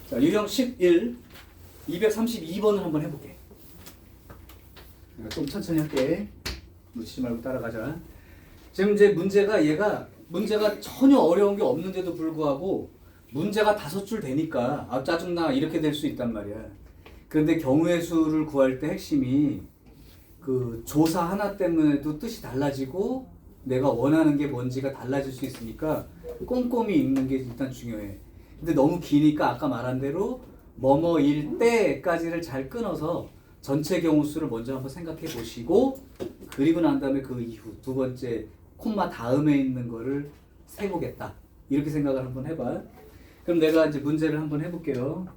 자, 유형 11, 232번을 한번 해볼게. 좀 천천히 할게. 놓치지 말고 따라가자. 지금 이제 문제가 전혀 어려운 게 없는데도 불구하고 문제가 5줄 되니까 아 짜증나 이렇게 될 수 있단 말이야. 그런데 경우의 수를 구할 때 핵심이 그 조사 하나 때문에도 뜻이 달라지고 내가 원하는 게 뭔지가 달라질 수 있으니까 꼼꼼히 읽는 게 일단 중요해. 근데 너무 기니까 아까 말한 대로 뭐뭐일 때까지를 잘 끊어서 전체 경우 수를 먼저 한번 생각해 보시고 그리고 난 다음에 그 이후 두 번째 콤마 다음에 있는 거를 세보겠다. 이렇게 생각을 한번 해봐. 그럼 내가 이제 문제를 한번 해볼게요.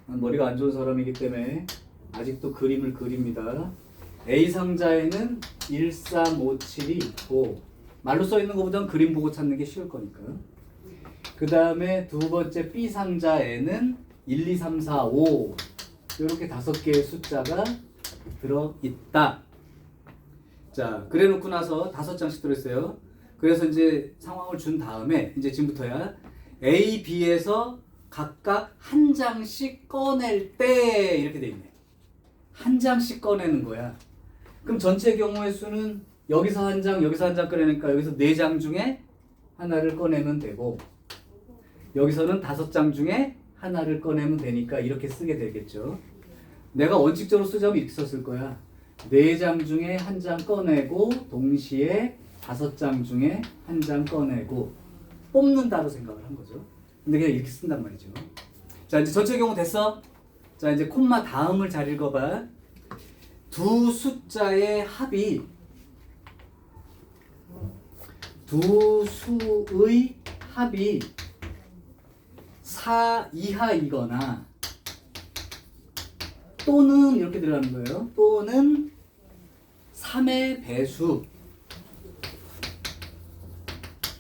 머리가 안 좋은 사람이기 때문에 아직도 그림을 그립니다. A 상자에는 1357이 있고 말로 써 있는 것보다는 그림 보고 찾는 게 쉬울 거니까. 그 다음에 두 번째 B 상자에는 1, 2, 3, 4, 5 이렇게 5개의 숫자가 들어있다. 자, 그래 놓고 나서 5장씩 들어있어요. 그래서 이제 상황을 준 다음에 이제 지금부터야 A, B에서 각각 한 장씩 꺼낼 때 이렇게 돼 있네. 한 장씩 꺼내는 거야. 그럼 전체 경우의 수는 여기서 한 장, 여기서 한 장 꺼내니까 여기서 4장 중에 하나를 꺼내면 되고 여기서는 5장 중에 하나를 꺼내면 되니까 이렇게 쓰게 되겠죠. 내가 원칙적으로 쓰자면 이렇게 썼을 거야. 4장 중에 한 장 꺼내고 동시에 5장 중에 한 장 꺼내고 뽑는다고 생각을 한 거죠. 근데 그냥 이렇게 쓴단 말이죠. 자, 이제 전체 경우 됐어? 자, 이제 콤마 다음을 잘 읽어봐. 두 숫자의 합이 두 수의 합이 4 이하이거나 또는 이렇게 들어가는 거예요. 또는 3의 배수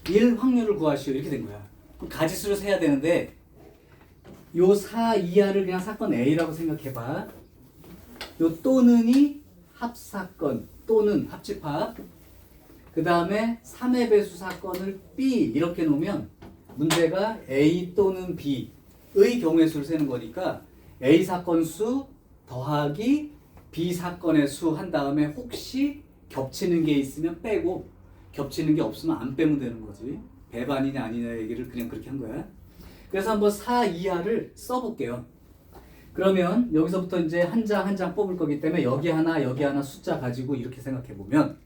1 확률을 구하시오. 이렇게 된 거야. 그럼 가지수를 세야 되는데 요 4 이하를 그냥 사건 A라고 생각해봐. 요 또는이 합사건 또는 합집합. 그 다음에 3의 배수 사건을 B 이렇게 놓으면 문제가 A 또는 B의 경우의 수를 세는 거니까 A 사건 수 더하기 B 사건의 수 한 다음에 혹시 겹치는 게 있으면 빼고 겹치는 게 없으면 안 빼면 되는 거지. 배반이냐 아니냐 얘기를 그냥 그렇게 한 거야. 그래서 한번 4 이하를 써볼게요. 그러면 여기서부터 이제 한 장 한 장 뽑을 거기 때문에 여기 하나 숫자 가지고 이렇게 생각해 보면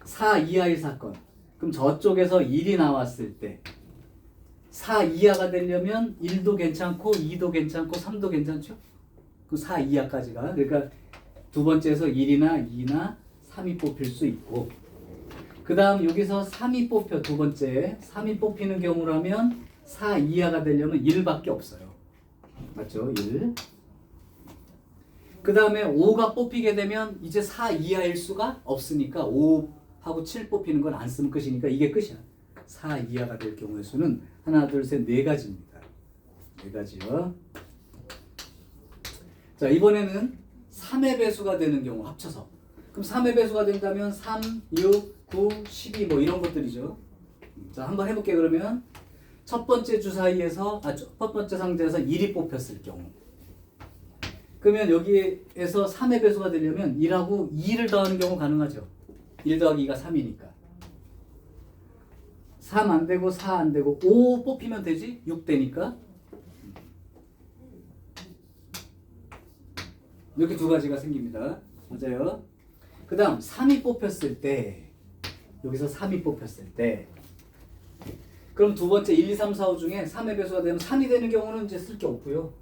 4 이하의 사건. 그럼 저쪽에서 1이 나왔을 때 4 이하가 되려면 1도 괜찮고 2도 괜찮고 3도 괜찮죠? 그 4 이하까지가. 그러니까 두 번째에서 1이나 2나 3이 뽑힐 수 있고 그 다음 여기서 3이 뽑혀 두 번째 3이 뽑히는 경우라면 4 이하가 되려면 1밖에 없어요. 맞죠? 1. 그 다음에 5가 뽑히게 되면 이제 4 이하일 수가 없으니까 5하고 7 뽑히는 건 안 쓰면 끝이니까 이게 끝이야. 4 이하가 될 경우의 수는 하나, 둘, 셋, 4가지입니다. 4가지요. 자, 이번에는 3의 배수가 되는 경우 합쳐서. 그럼 3의 배수가 된다면 3, 6, 9, 12 뭐 이런 것들이죠. 자, 한번 해볼게. 그러면 첫 번째 주사위에서 첫 번째 상자에서 1이 뽑혔을 경우. 그러면 여기에서 3의 배수가 되려면 1하고 2를 더하는 경우 가능하죠. 1 더하기 2가 3이니까. 3 안 되고 4 안 되고 5 뽑히면 되지? 6 되니까. 이렇게 두 가지가 생깁니다. 맞아요. 그 다음 3이 뽑혔을 때 여기서 3이 뽑혔을 때 그럼 두 번째 1, 2, 3, 4, 5 중에 3의 배수가 되면 3이 되는 경우는 이제 쓸 게 없고요.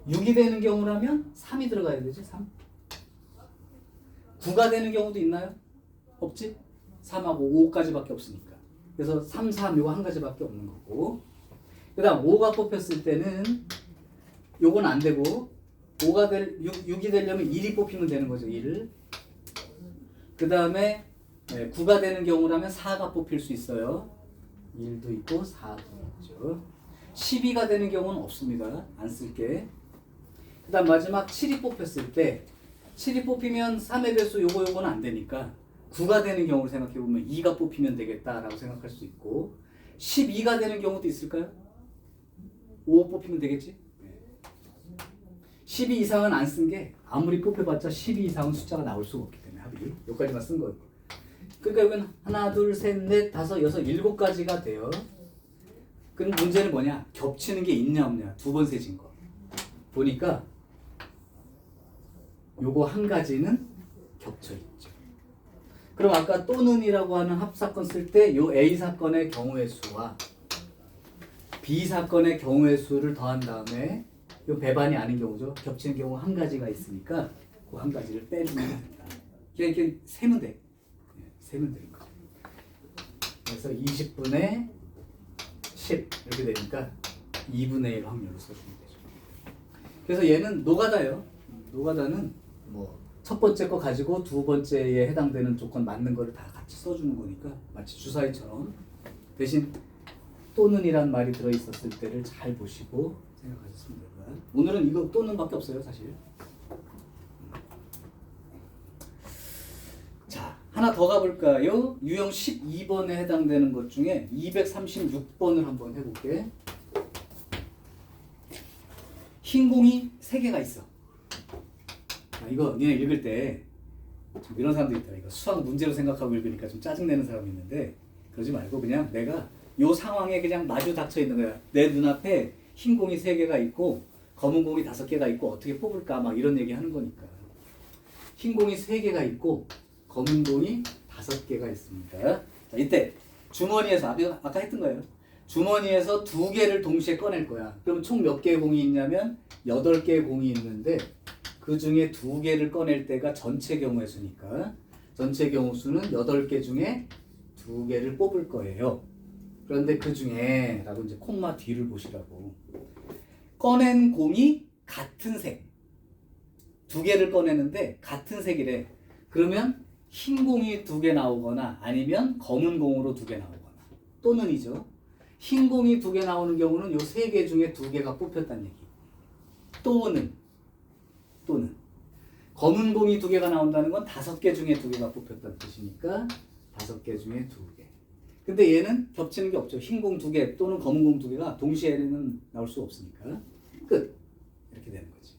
6이 되는 경우라면 3이 들어가야 되지. 3. 9가 되는 경우도 있나요? 없지? 3하고 5까지밖에 없으니까. 그래서 3, 3 요거 한 가지밖에 없는 거고. 그 다음 5가 뽑혔을 때는 요건 안 되고 6이 되려면 1이 뽑히면 되는 거죠. 1. 그 다음에 9가 되는 경우라면 4가 뽑힐 수 있어요. 1도 있고 4도 있죠. 12가 되는 경우는 없습니다. 안 쓸게. 그 다음 마지막 7이 뽑혔을 때 7이 뽑히면 3의 배수 요거는 안 되니까 9가 되는 경우를 생각해보면 2가 뽑히면 되겠다라고 생각할 수 있고 12가 되는 경우도 있을까요? 5 뽑히면 되겠지? 12 이상은 안 쓴 게 아무리 뽑혀봤자 12 이상은 숫자가 나올 수가 없기 때문에 합이 여기까지만 쓴 거예요. 그러니까 여기는 하나, 둘, 셋, 넷, 다섯, 여섯, 일곱 가지가 돼요. 그럼 문제는 뭐냐? 겹치는 게 있냐 없냐? 두 번 세진 거. 보니까 요거 한 가지는 겹쳐 있죠. 그럼 아까 또는이라고 하는 합사건 쓸 때 요 A 사건의 경우의 수와 B 사건의 경우의 수를 더한 다음에 요 배반이 아닌 경우죠. 겹치는 경우 한 가지가 있으니까 그 한 가지를 빼주면 된다. 그냥 이렇게 세면 돼. 세면 되는 거죠. 그래서 20분의 10 이렇게 되니까 2분의 1 확률로 써주면 되죠. 그래서 얘는 노가다예요. 노가다는 뭐 첫 번째 거 가지고 두 번째에 해당되는 조건 맞는 거를 다 같이 써주는 거니까 마치 주사위처럼 대신 또는이란 말이 들어있었을 때를 잘 보시고 생각하셨으면 됩니다. 오늘은 이거 또는밖에 없어요 사실. 자, 하나 더 가볼까요? 유형 12번에 해당되는 것 중에 236번을 한번 해볼게. 흰 공이 3개가 있어. 이거 니네 읽을 때 이런 사람도 있다. 이거 수학 문제로 생각하고 읽으니까 좀 짜증내는 사람이 있는데 그러지 말고 그냥 내가 요 상황에 그냥 마주 닥쳐 있는 거야. 내 눈앞에 흰 공이 3개가 있고 검은 공이 5개가 있고 어떻게 뽑을까 막 이런 얘기 하는 거니까. 흰 공이 3개가 있고 검은 공이 5개가 있습니다. 자, 이때 주머니에서 아까 했던 거예요. 주머니에서 2개를 동시에 꺼낼 거야. 그럼 총 몇 개의 공이 있냐면 8개의 공이 있는데 그 중에 2개를 꺼낼 때가 전체 경우의 수니까 전체 경우 수는 8개 중에 2개를 뽑을 거예요. 그런데 그 중에 라고 이제 콤마 뒤를 보시라고 꺼낸 공이 같은 색 2개를 꺼내는데 같은 색이래. 그러면 흰 공이 2개 나오거나 아니면 검은 공으로 2개 나오거나 또는이죠. 흰 공이 2개 나오는 경우는 요 3개 중에 2개가 뽑혔다는 얘기. 또는 검은 공이 2개가 나온다는 건 5개 중에 2개가 뽑혔다는 뜻이니까 5개 중에 2개. 근데 얘는 겹치는 게 없죠. 흰 공 2개 또는 검은 공 2개가 동시에는 나올 수 없으니까 끝. 이렇게 되는 거지.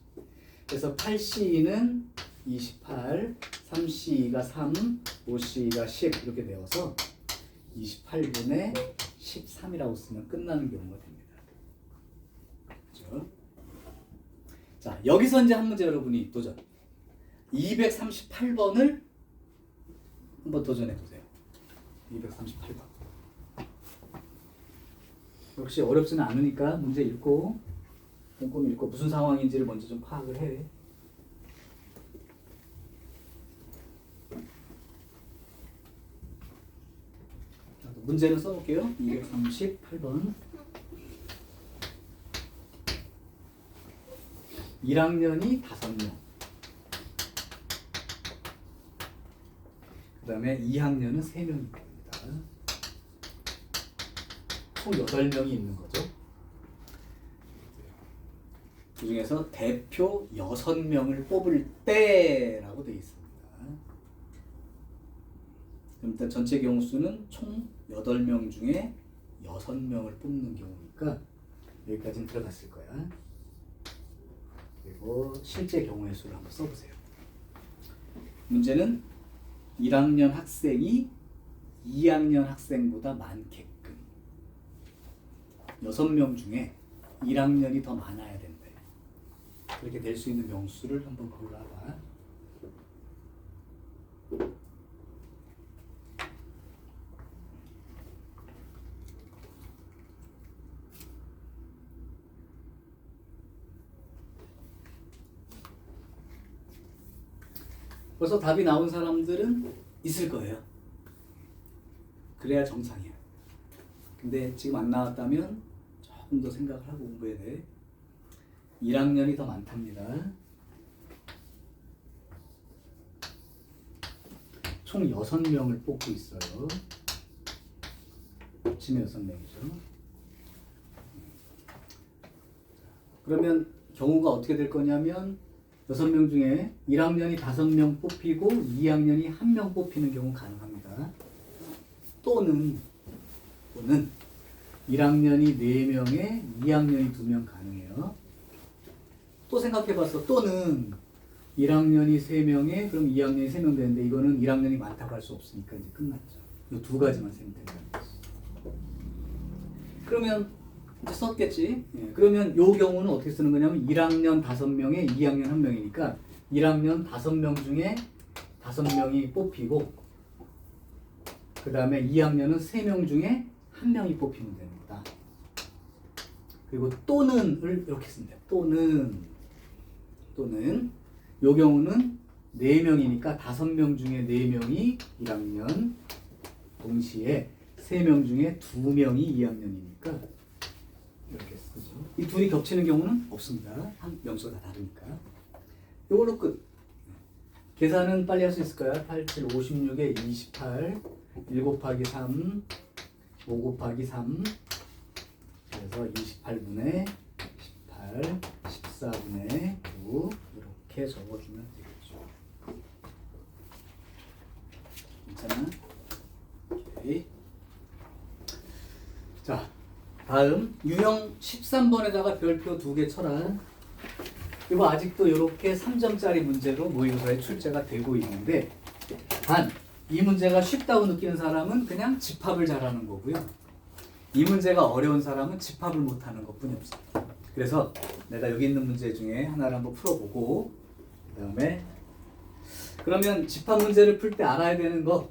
그래서 8C는 28, 3C가 3, 5C가 10 이렇게 되어서 28분의 13이라고 쓰면 끝나는 경우가 됩니다. 그렇죠? 자, 여기서 이제 한 문제 여러분이 도전. 238번을 한번 도전해 보세요. 238번. 역시 어렵지는 않으니까 문제 읽고 꼼꼼히 읽고 무슨 상황인지를 먼저 좀 파악을 해. 문제는 써볼게요. 238번. 1학년이 5명. 그 다음에 2학년은 3명이 됩니다. 총 8명이 있는 거죠. 그 중에서 대표 6명을 뽑을 때라고 되어 있습니다. 그럼 일단 전체 경우 수는 총 8명 중에 6명을 뽑는 경우니까 여기까지는 들어갔을 거야. 그리고 실제 경우의 수를 한번 써보세요. 문제는 1학년 학생이 2학년 학생보다 많게끔 6명 중에 1학년이 더 많아야 된대. 그렇게 될 수 있는 명수를 한번 골라봐. 벌써 답이 나온 사람들은 있을 거예요. 그래야 정상이야. 근데 지금 안 나왔다면 조금 더 생각을 하고 공부해야 돼. 1학년이 더 많답니다. 총 6명을 뽑고 있어요. 합치면 6명이죠. 그러면 경우가 어떻게 될 거냐면 6명 중에 1학년이 5명 뽑히고 2학년이 1명 뽑히는 경우 가능합니다. 또는 1학년이 4명에 2학년이 2명 가능해요. 또 생각해봤어. 또는 1학년이 3명에 그럼 2학년이 3명 되는데 이거는 1학년이 많다고 할 수 없으니까 이제 끝났죠. 이 두 가지만 세면 된다는 거지. 그러면 이제 썼겠지. 예, 그러면 요 경우는 어떻게 쓰는 거냐면 1학년 5명에 2학년 1명이니까 1학년 5명 중에 5명이 뽑히고 그 다음에 2학년은 3명 중에 1명이 뽑히면 됩니다. 그리고 또는을 이렇게 쓴다. 또는 요 경우는 4명이니까 5명 중에 4명이 1학년 동시에 3명 중에 2명이 2학년이니까 이렇게 쓰죠. 이 둘이 겹치는 경우는 없습니다. 한 명수가 다 다르니까. 이걸로 끝. 계산은 빨리 할 수 있을까요? 8, 7, 56에 28, 1 곱하기 3, 5 곱하기 3, 그래서 28분의 18, 14분의 9 이렇게 적어주면 되겠죠. 괜찮아? 오케이. 자, 다음 유형 13번에다가 별표 2개 쳐라. 이거 아직도 이렇게 3점짜리 문제로 모의고사에 출제가 되고 있는데 단 이 문제가 쉽다고 느끼는 사람은 그냥 집합을 잘하는 거고요. 이 문제가 어려운 사람은 집합을 못하는 것뿐이 없습니다. 그래서 내가 여기 있는 문제 중에 하나를 한번 풀어보고 그 다음에 그러면 집합 문제를 풀 때 알아야 되는 거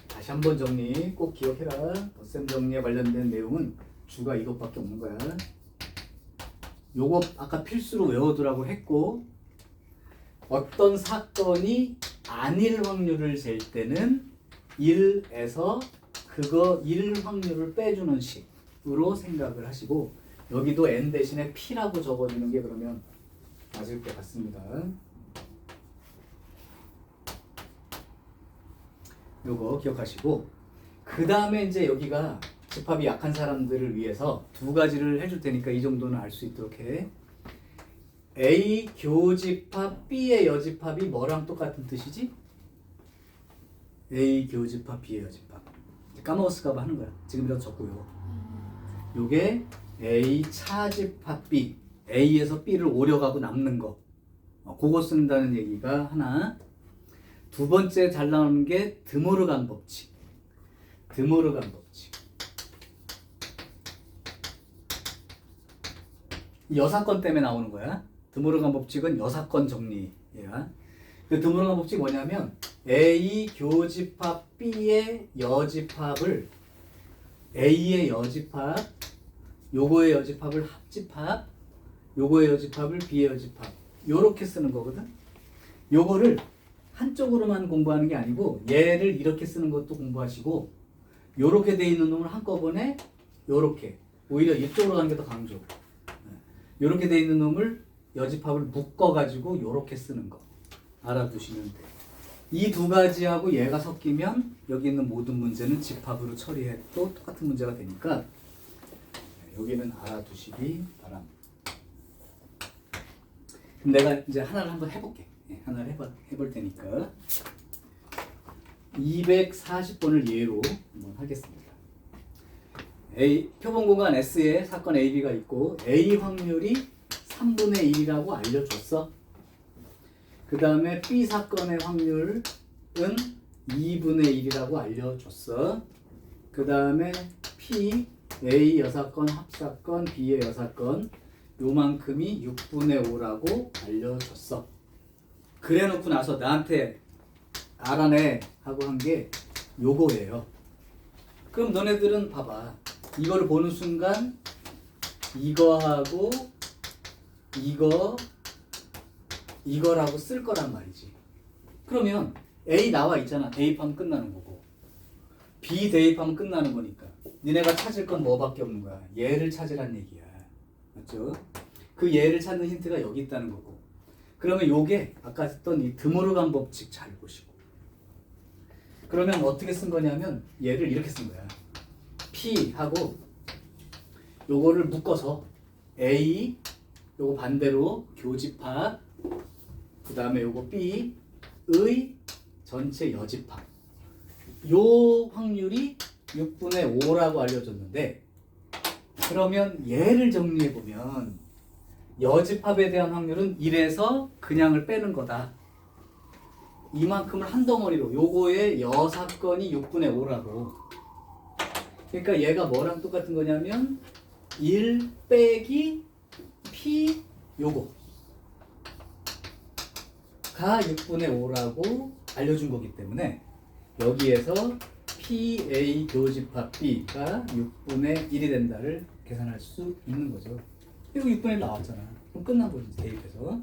다시 한번 정리 꼭 기억해라. 덧셈 정리에 관련된 내용은 주가 이것밖에 없는 거야. 요거 아까 필수로 외워두라고 했고 어떤 사건이 아닐 확률을 잴 때는 1에서 그거 1 확률을 빼주는 식으로 생각을 하시고 여기도 n 대신에 p라고 적어주는 게 그러면 맞을 것 같습니다. 요거 기억하시고 그 다음에 이제 여기가 집합이 약한 사람들을 위해서 두 가지를 해줄 테니까 이 정도는 알 수 있도록 해. A 교집합 B의 여집합이 뭐랑 똑같은 뜻이지? A 교집합 B의 여집합. 까먹었을까 봐 하는 거야. 지금이라도 적고요. 요게 A 차집합 B. A에서 B를 오려가고 남는 거. 그거 쓴다는 얘기가 하나. 두 번째 잘 나오는 게 드모르간 법칙. 드모르간 법칙. 여사건 때문에 나오는 거야. 드모르간 법칙은 여사건 정리야. 그 드모르간 법칙이 뭐냐면 A 교집합 B의 여집합을 A의 여집합, 요거의 여집합을 합집합, 요거의 여집합을 B의 여집합 요렇게 쓰는 거거든. 요거를 한쪽으로만 공부하는 게 아니고 얘를 이렇게 쓰는 것도 공부하시고 요렇게 돼 있는 놈을 한꺼번에 요렇게 오히려 이쪽으로 가는 게 더 강조. 요렇게 돼 있는 놈을 여집합을 묶어가지고 요렇게 쓰는 거 알아두시면 돼. 이 두 가지하고 얘가 섞이면 여기 있는 모든 문제는 집합으로 처리해도 똑같은 문제가 되니까 여기는 알아두시기 바랍니다. 그럼 내가 이제 하나를 한번 해볼게. 하나를 해볼 테니까 240번을 예로 한번 하겠습니다. A 표본 공간 S에 사건 AB가 있고 A 확률이 3분의 1이라고 알려줬어. 그 다음에 B 사건의 확률은 2분의 1이라고 알려줬어. 그 다음에 P A 여사건 합사건 B의 여사건 요만큼이 6분의 5라고 알려줬어. 그래 놓고 나서 나한테 알아내 하고 한 게 요거예요. 그럼 너네들은 봐봐. 이거를 보는 순간 이거하고 이거라고 쓸 거란 말이지. 그러면 A 나와 있잖아. 대입하면 끝나는 거고 B 대입하면 끝나는 거니까 니네가 찾을 건 뭐밖에 없는 거야. 얘를 찾으란 얘기야. 맞죠? 그 얘를 찾는 힌트가 여기 있다는 거고 그러면 요게 아까 했던 이 드모르간 법칙 잘 보시고 그러면 어떻게 쓴 거냐면 얘를 이렇게 쓴 거야. P하고 요거를 묶어서 A 요거 반대로 교집합 그 다음에 요거 B의 전체 여집합 요 확률이 6분의 5라고 알려줬는데 그러면 얘를 정리해 보면 여집합에 대한 확률은 1에서 그냥을 빼는 거다. 이만큼을 한 덩어리로 요거의 여사건이 6분의 5라고. 그러니까 얘가 뭐랑 똑같은 거냐면 1 빼기 P 요거가 6분의 5라고 알려준 거기 때문에 여기에서 PA 교집합 B가 6분의 1이 된다를 계산할 수 있는 거죠. 이거 6분의 1 나왔잖아. 그럼 끝난 거지, 대입해서.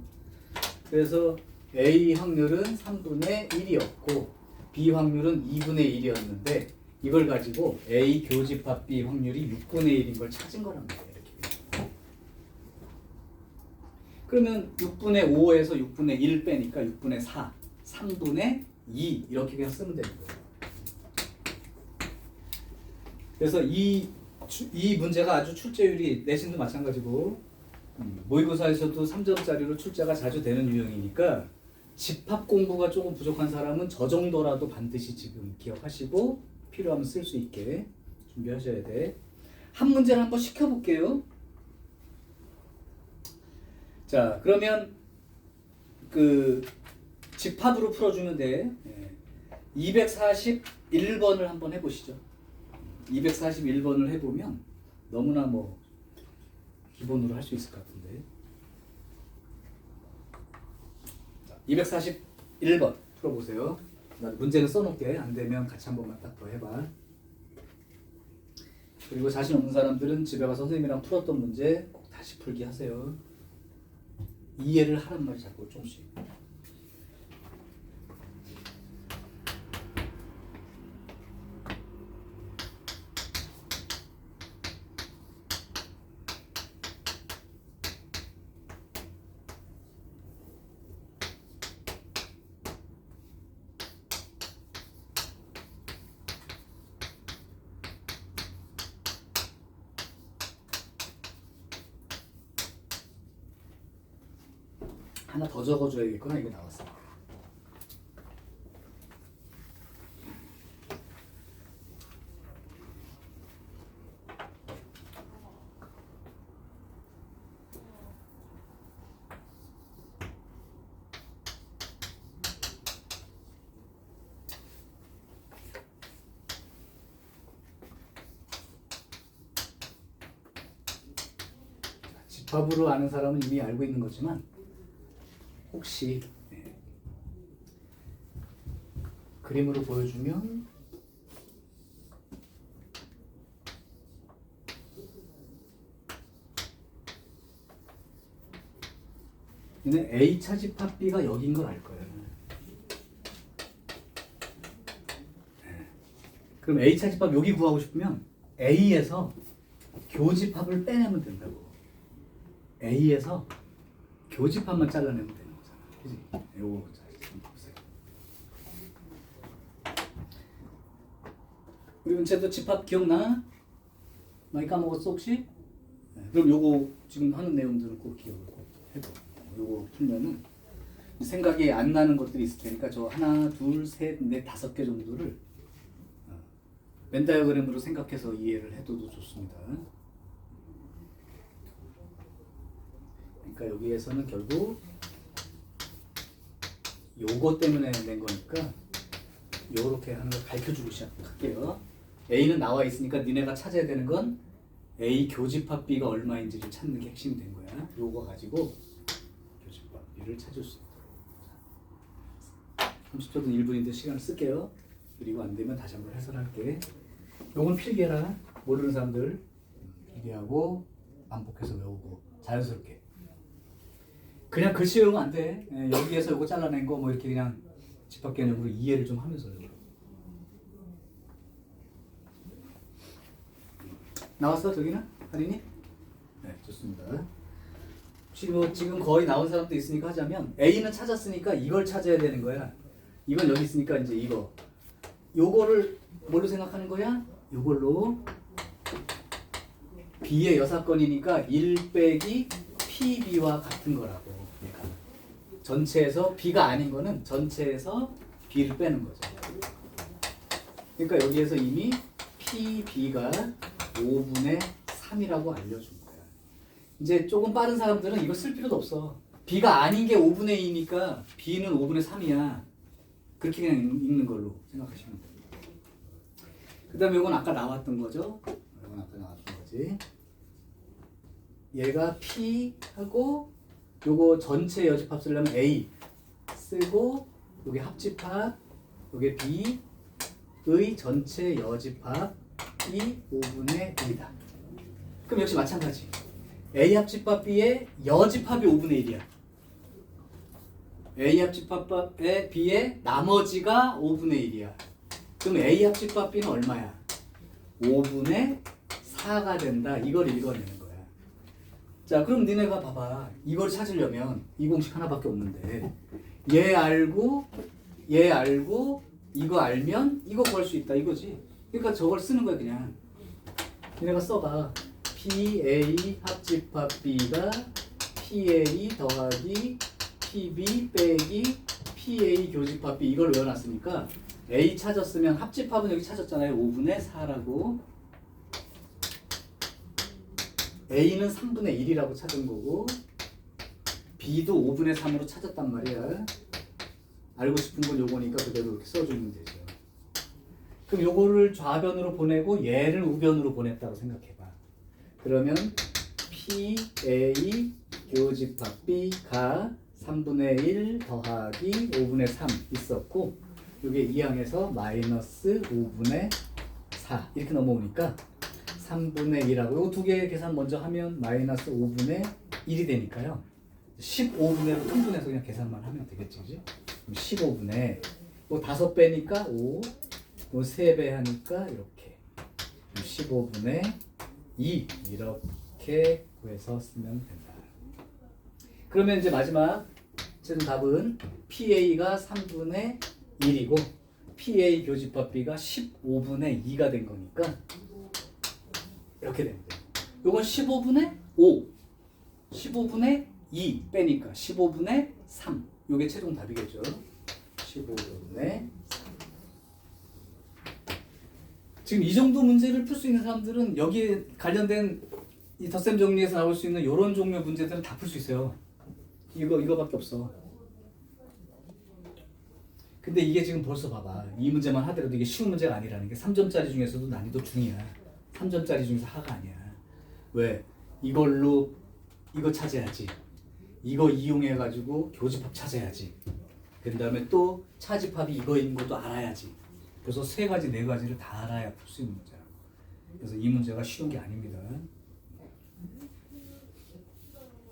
그래서 A 확률은 3분의 1이었고 B 확률은 2분의 1이었는데 이걸 가지고 A 교집합 B 확률이 6분의 1인 걸 찾은 거란 말이에요. 이렇게. 그러면 6분의 5에서 6분의 1 빼니까 6분의 4, 3분의 2 이렇게 그냥 쓰면 되는 거예요. 그래서 이 문제가 아주 출제율이 내신도 마찬가지고 모의고사에서도 3점짜리로 출제가 자주 되는 유형이니까 집합 공부가 조금 부족한 사람은 저 정도라도 반드시 지금 기억하시고 필요하면 쓸 수 있게 준비하셔야 돼. 한 문제를 한번 시켜볼게요. 자, 그러면 그 집합으로 풀어주면 돼. 241번을 한번 해보시죠. 241번을 해보면 너무나 뭐 기본으로 할 수 있을 것 같은데. 자, 241번 풀어보세요. 나 문제는 써놓을게. 안 되면 같이 한 번만 딱 더 해봐. 그리고 자신 없는 사람들은 집에 가서 선생님이랑 풀었던 문제 꼭 다시 풀기 하세요. 이해를 하란 말이 자꾸 조금씩. 하나 더 적어줘야겠구나. 이게 나왔어. 집합으로 아는 사람은 이미 알고 있는 거지만 혹시 그림으로 보여주면 얘는 A차 집합 B가 여기인 걸 알 거예요. 그럼 A차 집합 여기 구하고 싶으면 A에서 교집합을 빼내면 된다고. A에서 교집합만 잘라내면 되는 거잖아. 그지? 요거 보세요. 우리 은채도 집합 기억나? 많이 까먹었어 혹시? 그럼 요거 지금 하는 내용들은 꼭 기억을 꼭 해둬. 요거 풀면은 생각이 안 나는 것들이 있을 테니까 저 하나, 둘, 셋, 넷, 5개 정도를 벤 다이어그램으로 생각해서 이해를 해둬도 좋습니다. 그러니까 여기에서는 결국 요거 때문에 낸 거니까 요렇게 하는 걸 가르쳐주고 시작할게요. A는 나와 있으니까 니네가 찾아야 되는 건 A 교집합 B가 얼마인지를 찾는 게 핵심이 된 거야. 요거 가지고 교집합 B를 찾을 수 있도록 30초든 1분인데 시간을 쓸게요. 그리고 안 되면 다시 한번 해설할게. 요건 필기해라. 모르는 사람들 필기하고 반복해서 외우고 자연스럽게. 그냥 글씨 외우면 안 돼. 여기에서 요거 잘라낸 거 뭐 이렇게 그냥 집합 개념으로 이해를 좀 하면서 외워. 나왔어 저기는? 할인이? 네, 좋습니다. 지금 거의 나온 사람도 있으니까 하자면 A는 찾았으니까 이걸 찾아야 되는 거야. 이건 여기 있으니까 이제 이거. 요거를 뭘로 생각하는 거야? 요걸로 B의 여사건이니까 1 빼기 PB와 같은 거라고. 얘가. 전체에서 B가 아닌 거는 전체에서 B를 빼는 거죠. 그러니까 여기에서 이미 PB가 5분의 3이라고 알려준 거야. 이제 조금 빠른 사람들은 이거 쓸 필요도 없어. B가 아닌 게 5분의 2니까 B는 5분의 3이야. 그렇게 그냥 읽는 걸로 생각하시면 돼요. 그 다음에 이건 아까 나왔던 거죠. 이건 아까 나왔던 거지. 얘가 P하고 요거 전체 여집합 쓰려면 A 쓰고 요게 합집합 요게 B의 전체 여집합이 5분의 1이다. 그럼 역시 마찬가지. A 합집합 B의 여집합이 5분의 1이야. A 합집합 B의 나머지가 5분의 1이야. 그럼 A 합집합 B는 얼마야? 5분의 4가 된다. 이걸 읽어내는 거야. 자, 그럼 니네가 봐봐. 이걸 찾으려면 이 공식 하나밖에 없는데 얘 알고 이거 알면 이거 구할 수 있다 이거지. 그러니까 저걸 쓰는 거야 그냥. 니네가 써봐. PA 합집합 B가 PA 더하기 PB 빼기 PA 교집합 B 이걸 외워놨으니까 A 찾았으면 합집합은 여기 찾았잖아요. 5분의 4라고. A는 3분의 1이라고 찾은 거고 B도 5분의 3으로 찾았단 말이야. 알고 싶은 건 요거니까 그대로 이렇게 써주면 되죠. 그럼 요거를 좌변으로 보내고 얘를 우변으로 보냈다고 생각해봐. 그러면 PA 교집합 B가 3분의 1 더하기 5분의 3 있었고 요게 2항에서 마이너스 5분의 4 이렇게 넘어오니까 3분의 1하고 요 두 개 계산 먼저 하면 마이너스 5분의 1이 되니까요. 15분의로 통분해서 그냥 계산만 하면 되겠지, 그지? 15분의 뭐 5배니까 5, 뭐 3배 하니까 이렇게 15분의 2 이렇게 구해서 쓰면 된다. 그러면 이제 마지막 최종 답은 PA가 3분의 1이고 PA 교집합 B가 15분의 2가 된 거니까 이렇게 되는 거예요. 요건 15분의 5, 15분의 2 빼니까 15분의 3. 요게 최종 답이겠죠. 15분의 3. 지금 이 정도 문제를 풀 수 있는 사람들은 여기에 관련된 이 덧셈 정리에서 나올 수 있는 이런 종류 문제들은 다 풀 수 있어요. 이거밖에 없어. 근데 이게 지금 벌써 봐봐. 이 문제만 하더라도 이게 쉬운 문제가 아니라는 게 3점짜리 중에서도 난이도 중이야. 3점짜리 중에서 하가 아니야. 왜? 이걸로 이거 찾아야지. 이거 이용해가지고 교집합 찾아야지. 그 다음에 또 차집합이 이거인 것도 알아야지. 그래서 3가지, 4가지를 다 알아야 풀 수 있는 문제야. 그래서 이 문제가 쉬운 게 아닙니다.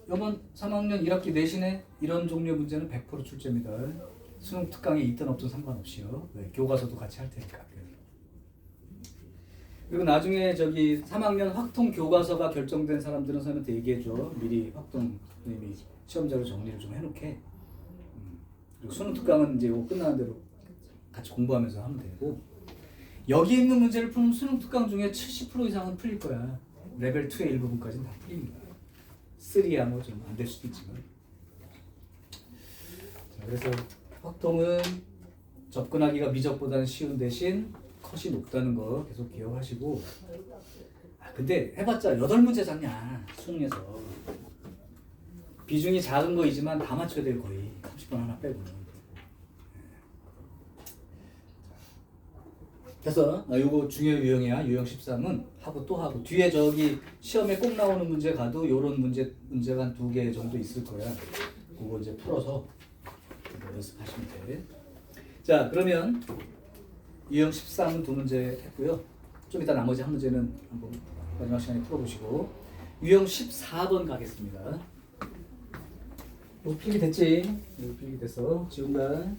이번 3학년 1학기 내신에 이런 종류의 문제는 100% 출제입니다. 수능 특강에 있든 없든 상관없이요. 네, 교과서도 같이 할 테니까. 그리고 나중에 저기 3학년 확통 교과서가 결정된 사람들은 선생님한테 얘기해줘. 미리 확통 선생님이 시험자료 정리를 좀 해놓게. 그리고 수능 특강은 이제 이거 끝나는 대로 같이 공부하면서 하면 되고 여기 있는 문제를 푸는 수능 특강 중에 70% 이상은 풀릴 거야. 레벨 2의 일부분까지는 다 풀립니다. 3야 뭐 좀 안 될 수도 있지만. 자, 그래서 확통은 접근하기가 미적보다는 쉬운 대신 컷이 높다는 거 계속 기억하시고. 근데 해봤자 8문제 잡냐 수능에서. 비중이 작은 거이지만 다 맞춰야 돼요. 거의 30번 하나 빼고는. 그래서 요거 중요 유형이야. 유형 13은 하고 또 하고 뒤에 저기 시험에 꼭 나오는 문제 가도 요런 문제가 한 2개 정도 있을 거야. 그거 이제 풀어서 연습하시면 돼. 자, 그러면 유형 13은 2문제 했고요. 좀 이따 나머지 한 문제는 한번 마지막 시간에 풀어보시고 유형 14번 가겠습니다. 이거 필기 됐지? 이거 필기 됐어. 지운다.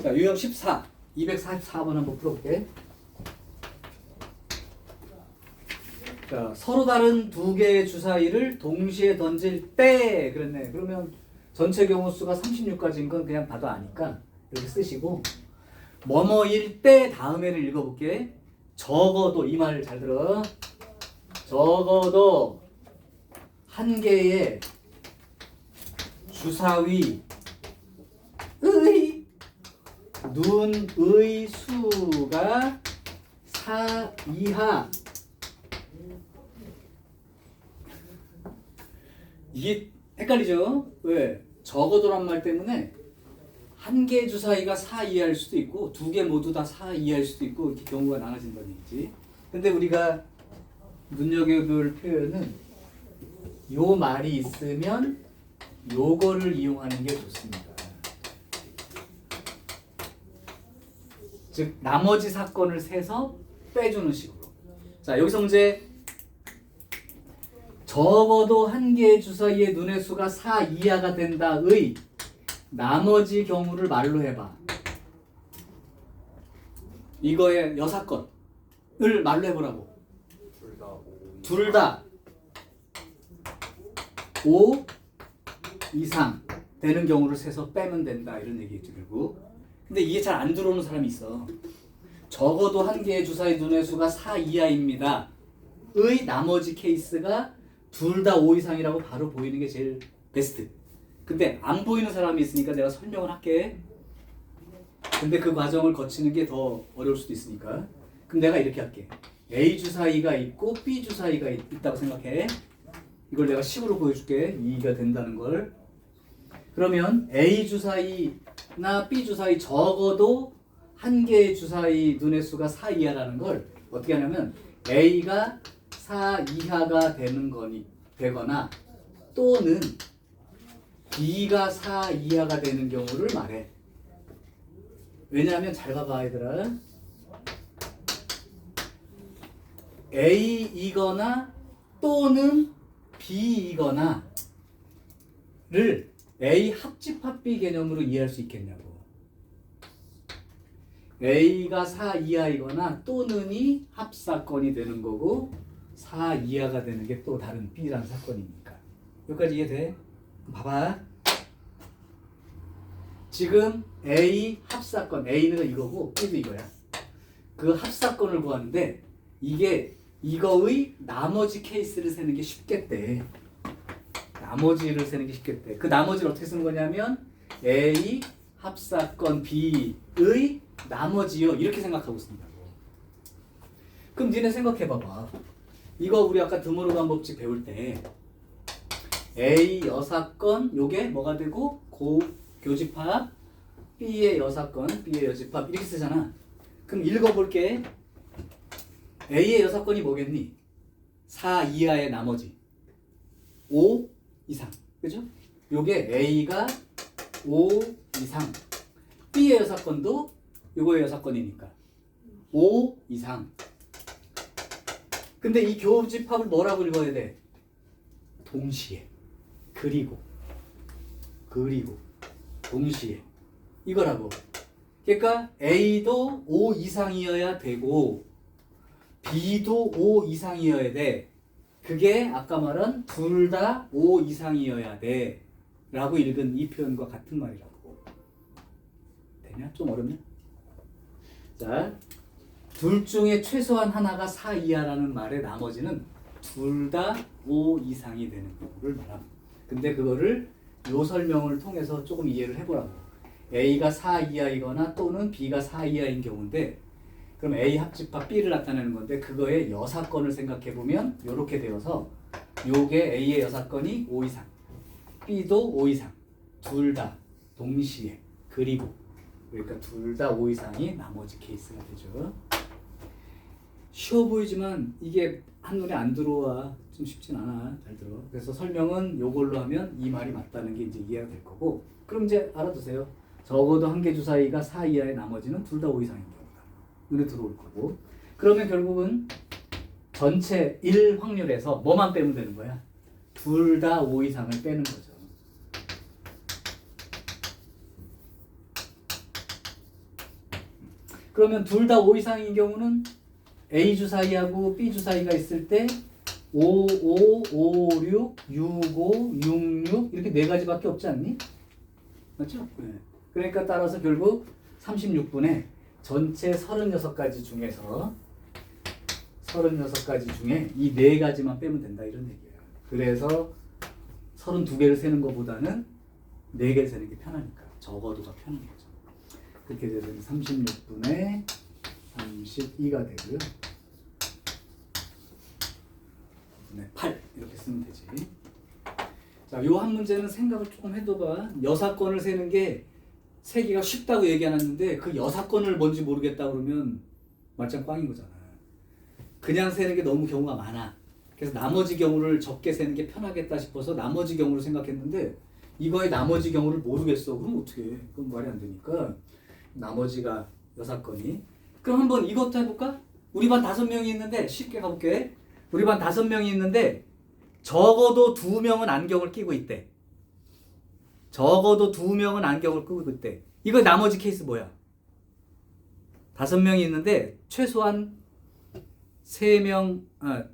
자, 유형 14, 244번 한번 풀어볼게. 자, 서로 다른 2개의 주사위를 동시에 던질 때 그랬네. 그러면 전체 경우 수가 36가지인 건 그냥 봐도 아니까 이렇게 쓰시고 뭐뭐일 때 다음에를 읽어볼게. 적어도 이 말 잘 들어. 적어도 한 개의 주사위 의 눈의 수가 4 이하. 이게 헷갈리죠? 왜? 적어도란 말 때문에 한 개 주사위가 4 이하일 수도 있고 두 개 모두 다 4 이하일 수도 있고 이렇게 경우가 나눠진다는 얘기지. 근데 우리가 눈여겨볼 표현은 요 말이 있으면 요거를 이용하는 게 좋습니다. 즉 나머지 사건을 세서 빼주는 식으로. 자, 여기서 문제. 적어도 한 개의 주사위의 눈의 수가 4 이하가 된다의 나머지 경우를 말로 해봐. 이거의 여사건을 말로 해보라고. 둘 다 5 이상 되는 경우를 세서 빼면 된다 이런 얘기겠죠 결국. 근데 이게 잘 안 들어오는 사람이 있어. 적어도 한 개의 주사위 눈의 수가 4 이하입니다 의 나머지 케이스가 둘 다 5 이상이라고 바로 보이는 게 제일 베스트. 근데 안 보이는 사람이 있으니까 내가 설명을 할게. 근데 그 과정을 거치는 게 더 어려울 수도 있으니까. 그럼 내가 이렇게 할게. A 주사위가 있고 B 주사위가 있다고 생각해. 이걸 내가 식으로 보여줄게. 이해가 된다는 걸. 그러면 A 주사위나 B 주사위 적어도 한 개의 주사위 눈의 수가 4 이하라는 걸 어떻게 하냐면 A가 4 이하가 되거나 또는 B가 4 이하가 되는 경우를 말해. 왜냐하면 잘 봐봐 얘들아. A이거나 또는 B이거나를 A 합집합 B 개념으로 이해할 수 있겠냐고. A가 4 이하이거나 또는이 합사건이 되는 거고 4 이하가 되는 게 또 다른 B라는 사건이니까. 여기까지 이해돼? 봐봐. 지금 A 합사건, A는 이거고 B도 이거야. 그 합사건을 구하는데 이게 이거의 나머지 케이스를 세는 게 쉽겠대. 나머지를 세는 게 쉽겠대. 그 나머지를 어떻게 쓰는 거냐면 A 합사건 B의 나머지요 이렇게 생각하고 쓴다고. 그럼 니네 생각해봐봐. 이거 우리 아까 드모르간 법칙 배울 때 A 여사건 요게 뭐가 되고 교집합 B의 여사건 B의 여집합 이렇게 쓰잖아. 그럼 읽어볼게. A의 여사건이 뭐겠니? 4 이하의 나머지 5 이상 그죠? 요게 A가 5 이상 B의 여사건도 요거의 여사건이니까 5 이상. 근데 이 교집합을 뭐라고 읽어야 돼? 동시에 그리고 동시에 이거라고. 그러니까 A도 5 이상이어야 되고 B도 5 이상이어야 돼. 그게 아까 말한 둘 다 5 이상이어야 돼 라고 읽은 이 표현과 같은 말이라고. 되냐? 좀 어렵냐? 자, 둘 중에 최소한 하나가 4 이하라는 말의 나머지는 둘 다 5 이상이 되는 경우를 말합니다. 근데 그거를 요 설명을 통해서 조금 이해를 해보라고. A가 4 이하이거나 또는 B가 4 이하인 경우인데 그럼 A 합집합 B를 나타내는 건데 그거의 여사건을 생각해보면 이렇게 되어서 요게 A의 여사건이 5 이상 B도 5 이상 둘 다 동시에 그리고 그러니까 둘 다 5 이상이 나머지 케이스가 되죠. 쉬워 보이지만 이게 한눈에 안 들어와. 좀 쉽진 않아. 잘 들어. 그래서 설명은 요걸로 하면 이 말이 맞다는 게 이제 이해가 될 거고. 그럼 이제 알아두세요. 적어도 한 개 주사위가 4 이하의 나머지는 둘 다 5 이상인 경우다. 눈에 들어올 거고. 그러면 결국은 전체 1 확률에서 뭐만 빼면 되는 거야? 둘 다 5 이상을 빼는 거죠. 그러면 둘 다 5 이상인 경우는 A 주사위하고 B 주사위가 있을 때 5, 5, 5, 6, 6, 5, 6, 6 이렇게 네 가지밖에 없지 않니? 맞죠? 네. 그러니까 따라서 결국 36분에 전체 36가지 중에서 36가지 중에 이 4가지만 빼면 된다 이런 얘기예요. 그래서 32개를 세는 것보다는 4개를 세는 게 편하니까 적어도가 편한 거죠. 그렇게 되면 36분의 32가 되고요. 네, 8 이렇게 쓰면 되지. 자, 요 한 문제는 생각을 조금 해둬봐. 여사건을 세는 게 세기가 쉽다고 얘기하는데 그 여사건을 뭔지 모르겠다 그러면 말짱 꽝인 거잖아. 그냥 세는 게 너무 경우가 많아. 그래서 나머지 경우를 적게 세는 게 편하겠다 싶어서 나머지 경우를 생각했는데 이거의 나머지 경우를 모르겠어. 그럼 어떻게 해? 그건 말이 안 되니까 나머지가 여사건이. 그럼 한번 이것도 해볼까? 우리 반 5명이 있는데 쉽게 가볼게. 우리 반 5명이 있는데 적어도 2명은 안경을 끼고 있대. 적어도 2명은 안경을 끼고 있대. 이거 나머지 케이스 뭐야? 5명이 있는데 최소한 3명,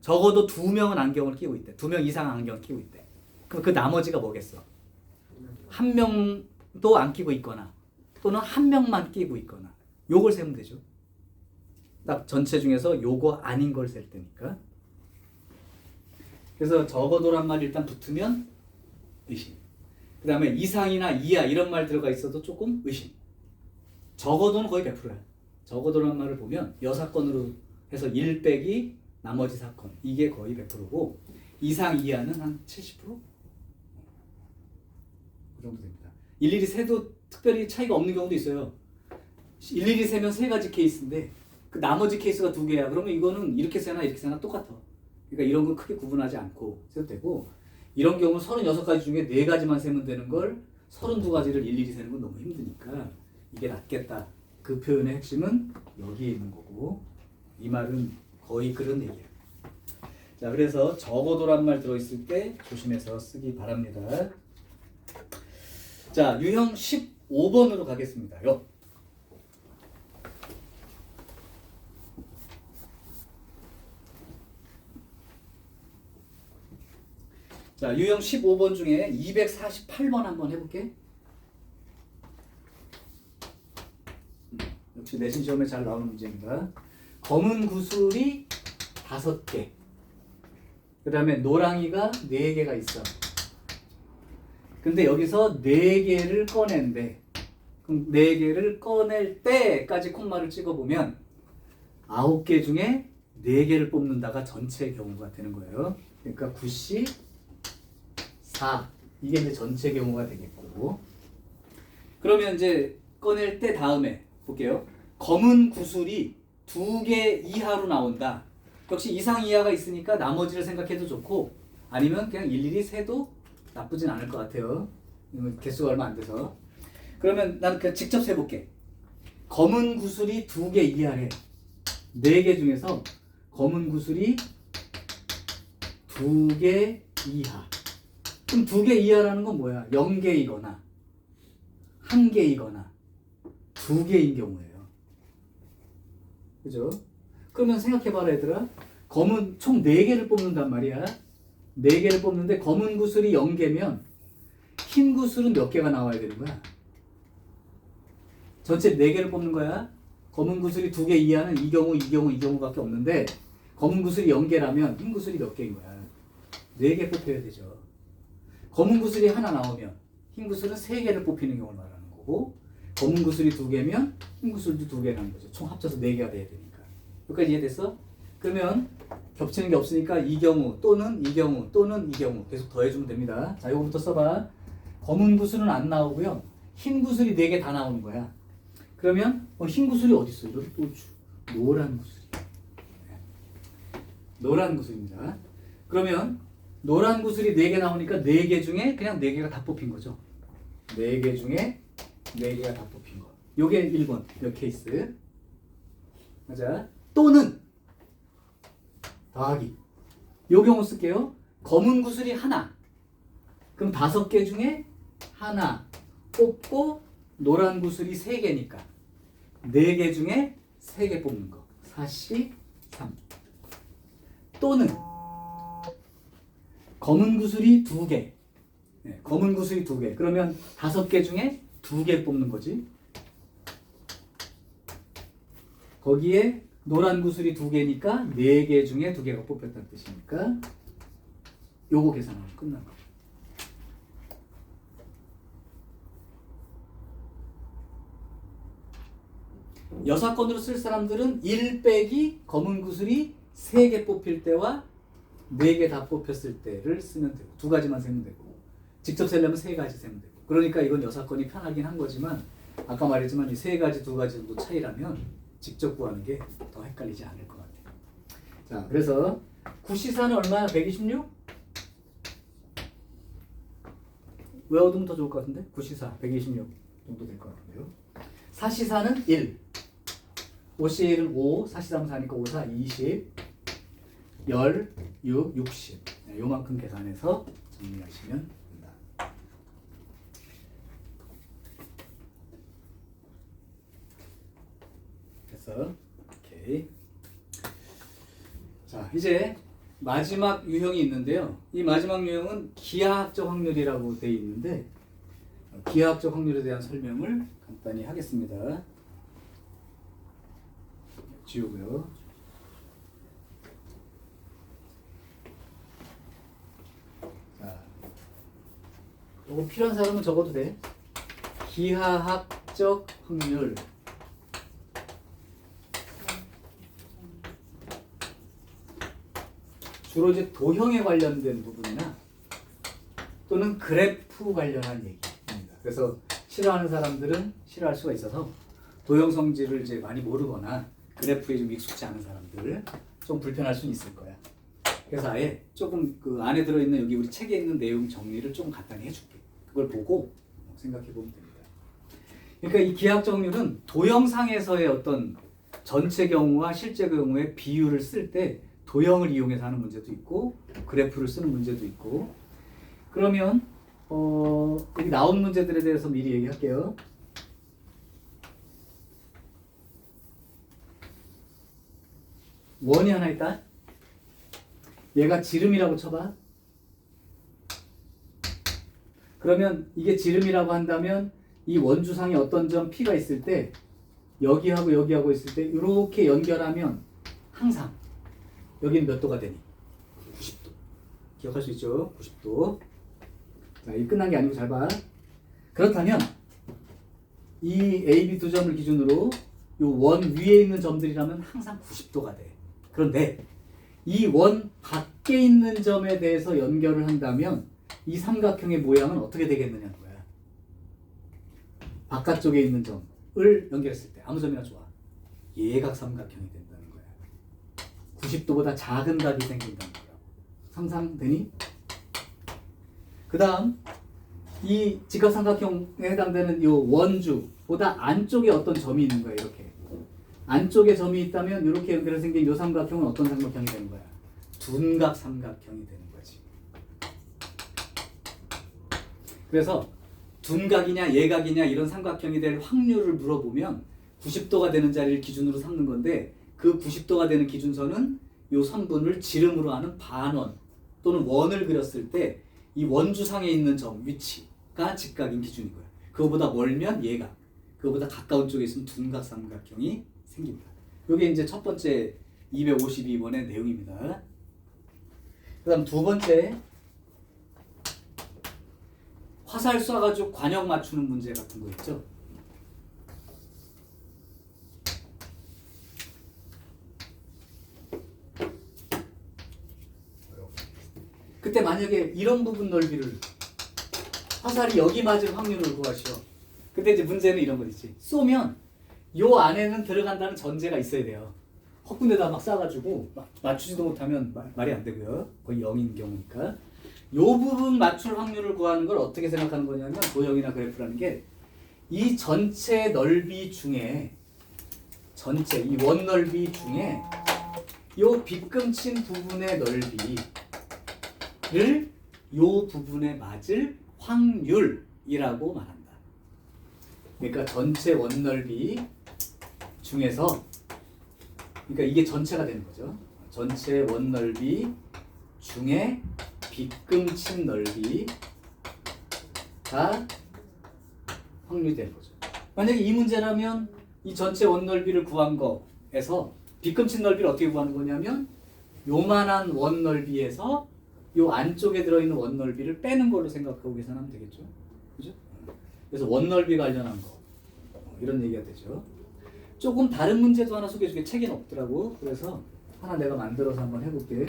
적어도 2명은 안경을 끼고 있대. 2명 이상 안경을 끼고 있대. 그럼 그 나머지가 뭐겠어? 1명도 안 끼고 있거나 또는 1명만 끼고 있거나 요걸 세면 되죠. 딱 전체 중에서 요거 아닌 걸 셀 때니까. 그래서 적어도란 말이 일단 붙으면 의심. 그 다음에 이상이나 이하 이런 말 들어가 있어도 조금 의심. 적어도는 거의 100%야. 적어도란 말을 보면 여사건으로 해서 1 빼기 나머지 사건 이게 거의 100%고 이상 이하는 한 70%? 그 정도 됩니다. 일일이 세도 특별히 차이가 없는 경우도 있어요. 일일이 세면 3가지 케이스인데 그 나머지 케이스가 2개야. 그러면 이거는 이렇게 세나 이렇게 세나 똑같아. 그러니까 이런 건 크게 구분하지 않고 세도 되고 이런 경우는 36가지 중에 4가지만 세면 되는 걸 32가지를 일일이 세는 건 너무 힘드니까 이게 낫겠다. 그 표현의 핵심은 여기에 있는 거고 이 말은 거의 그런 얘기야. 자, 그래서 적어도란 말 들어있을 때 조심해서 쓰기 바랍니다. 자, 유형 15번으로 가겠습니다. 요. 자, 유형 15번 중에 248번 한번 해볼게. 역시 내신 시험에 잘 나오는 문제입니다. 검은 구슬이 5개. 그 다음에 노랑이가 4개가 있어. 근데 여기서 4개를 꺼낸대. 그럼 4개를 꺼낼 때까지 콤마를 찍어보면 9개 중에 4개를 뽑는다가 전체 경우가 되는 거예요. 그러니까 9시 4 이게 이제 전체 경우가 되겠고 그러면 이제 꺼낼 때 다음에 볼게요. 검은 구슬이 2개 이하로 나온다. 역시 이상 이하가 있으니까 나머지를 생각해도 좋고 아니면 그냥 일일이 세도 나쁘진 않을 것 같아요. 개수가 얼마 안 돼서. 그러면 나는 그냥 직접 세볼게. 검은 구슬이 2개 이하래. 4개 중에서 검은 구슬이 2개 이하. 그럼 2개 이하라는 건 뭐야? 0개이거나 1개이거나 2개인 경우예요. 그죠? 그러면 생각해봐라 얘들아. 검은 총 4개를 뽑는단 말이야. 4개를 뽑는데 검은 구슬이 0개면 흰 구슬은 몇 개가 나와야 되는 거야? 전체 4개를 뽑는 거야. 검은 구슬이 2개 이하는 이 경우, 이 경우, 이 경우밖에 없는데 검은 구슬이 0개라면 흰 구슬이 몇 개인 거야? 4개 뽑혀야 되죠. 검은 구슬이 하나 나오면 흰 구슬은 3개를 뽑히는 경우를 말하는 거고 검은 구슬이 2개면 흰 구슬도 2개라는 거죠. 총 합쳐서 4개가 돼야 되니까. 여기까지 이해됐어? 그러면 겹치는 게 없으니까 이 경우 또는 이 경우 또는 이 경우 계속 더해주면 됩니다. 자, 이거부터 써봐. 검은 구슬은 안 나오고요. 흰 구슬이 4개 다 나오는 거야. 그러면 흰 구슬이 어디 있어? 이런 또 노란 구슬이야. 노란 구슬입니다. 그러면 노란 구슬이 4개 나오니까 4개 중에 그냥 4개가 다 뽑힌 거죠. 4개 중에 4개가 다 뽑힌 거. 요게 1번 요 케이스. 맞아. 또는 더하기. 요 경우 쓸게요. 검은 구슬이 하나. 그럼 5개 중에 하나 뽑고 노란 구슬이 3개니까 4개 중에 3개 뽑는 거. 4시 3. 또는 검은 구슬이 2개. 네, 검은 구슬이 2개. 그러면 5개 중에 2개 뽑는 거지. 거기에 노란 구슬이 2개니까 4개 중에 2개가 뽑혔다는 뜻이니까 요거 계산하면 끝난 거예요. 여사건으로 쓸 사람들은 1 빼기 검은 구슬이 3개 뽑힐 때와 4개 다 뽑혔을 때를 쓰면 되고 2가지만 세면 되고 직접 세려면 3가지 세면 되고 그러니까 이건 여사건이 편하긴 한 거지만 아까 말했지만 이 3가지 2가지 정도 차이라면 직접 구하는 게 더 헷갈리지 않을 것 같아요. 자, 그래서 구시사는 얼마야? 126? 외워두면 더 좋을 것 같은데? 구시사 126 정도 될 것 같은데요. 사시사는 1 5C1은 5, 4C3, 4니까 5, 4, 20 10, 6, 60 요만큼 계산해서 정리하시면 됩니다. 됐어? 오케이. 자, 이제 마지막 유형이 있는데요. 이 마지막 유형은 기하학적 확률이라고 되어 있는데 기하학적 확률에 대한 설명을 간단히 하겠습니다. 지우고요. 자, 이거 필요한 사람은 적어도 돼. 기하학적 확률. 주로 이제 도형에 관련된 부분이나 또는 그래프 관련한 얘기입니다. 그래서 싫어하는 사람들은 싫어할 수가 있어서 도형 성질을 이제 많이 모르거나 그래프에 좀 익숙지 않은 사람들 좀 불편할 수는 있을 거야. 그래서 아예 조금 그 안에 들어있는 여기 우리 책에 있는 내용 정리를 좀 간단히 해줄게. 그걸 보고 생각해 보면 됩니다. 그러니까 이 기하학적 확률은 도형상에서의 어떤 전체 경우와 실제 경우의 비율을 쓸 때 도형을 이용해서 하는 문제도 있고 그래프를 쓰는 문제도 있고 그러면 여기 나온 문제들에 대해서 미리 얘기할게요. 원이 하나 있다. 얘가 지름이라고 쳐봐. 그러면 이게 지름이라고 한다면 이 원주상에 어떤 점 P가 있을 때 여기하고 여기하고 있을 때 이렇게 연결하면 항상 여기는 몇 도가 되니? 90도. 기억할 수 있죠? 90도. 자, 이 끝난 게 아니고 잘 봐. 그렇다면 이 A, B 두 점을 기준으로 이 원 위에 있는 점들이라면 항상 90도가 돼. 그런데 이 원 밖에 있는 점에 대해서 연결을 한다면 이 삼각형의 모양은 어떻게 되겠느냐는 거야. 바깥쪽에 있는 점을 연결했을 때 아무 점이나 좋아. 예각 삼각형이 된다는 거야. 90도보다 작은 각이 생긴다는 거야. 상상되니? 그 다음 이 직각삼각형에 해당되는 이 원주보다 안쪽에 어떤 점이 있는 거야. 이렇게 안쪽에 점이 있다면 이렇게 연결해서 생긴 이 삼각형은 어떤 삼각형이 되는 거야? 둔각 삼각형이 되는 거지. 그래서 둔각이냐 예각이냐 이런 삼각형이 될 확률을 물어보면 90도가 되는 자리를 기준으로 삼는 건데 그 90도가 되는 기준선은 이 선분을 지름으로 하는 반원 또는 원을 그렸을 때 이 원주상에 있는 점 위치가 직각인 기준인 거야. 그거보다 멀면 예각, 그거보다 가까운 쪽에 있으면 둔각 삼각형이 생깁니다. 이게 이제 첫 번째 252번의 내용입니다. 그 다음 두 번째 화살 쏴가지고 관역 맞추는 문제 같은 거 있죠. 그때 만약에 이런 부분 넓이를 화살이 여기 맞을 확률을 구하시오. 그때 이제 문제는 이런 거지. 쏘면 요 안에는 들어간다는 전제가 있어야 돼요. 헛군데다 막 쏴가지고 맞추지도 못하면 말이 안 되고요. 거의 0인 경우니까. 요 부분 맞출 확률을 구하는 걸 어떻게 생각하는 거냐면 도형이나 그래프라는 게 이 전체 넓이 중에 전체 이 원 넓이 중에 요 빗금친 부분의 넓이를 요 부분에 맞을 확률이라고 말한다. 그러니까 전체 원 넓이 중에서 그러니까 이게 전체가 되는 거죠. 전체 원 넓이 중에 빗금친 넓이가 확률이 되는 거죠. 만약에 이 문제라면 이 전체 원 넓이를 구한 거 넓이에서 빗금친 넓이를 어떻게 구하는 거냐면 요만한 원 넓이에서 요 안쪽에 들어있는 원 넓이를 빼는 걸로 생각하고 계산하면 되겠죠. 그죠? 그래서 원 넓이 관련한 거 이런 얘기가 되죠. 조금 다른 문제도 하나 소개해줄게. 책에는 없더라고. 그래서 하나 내가 만들어서 한번 해볼게.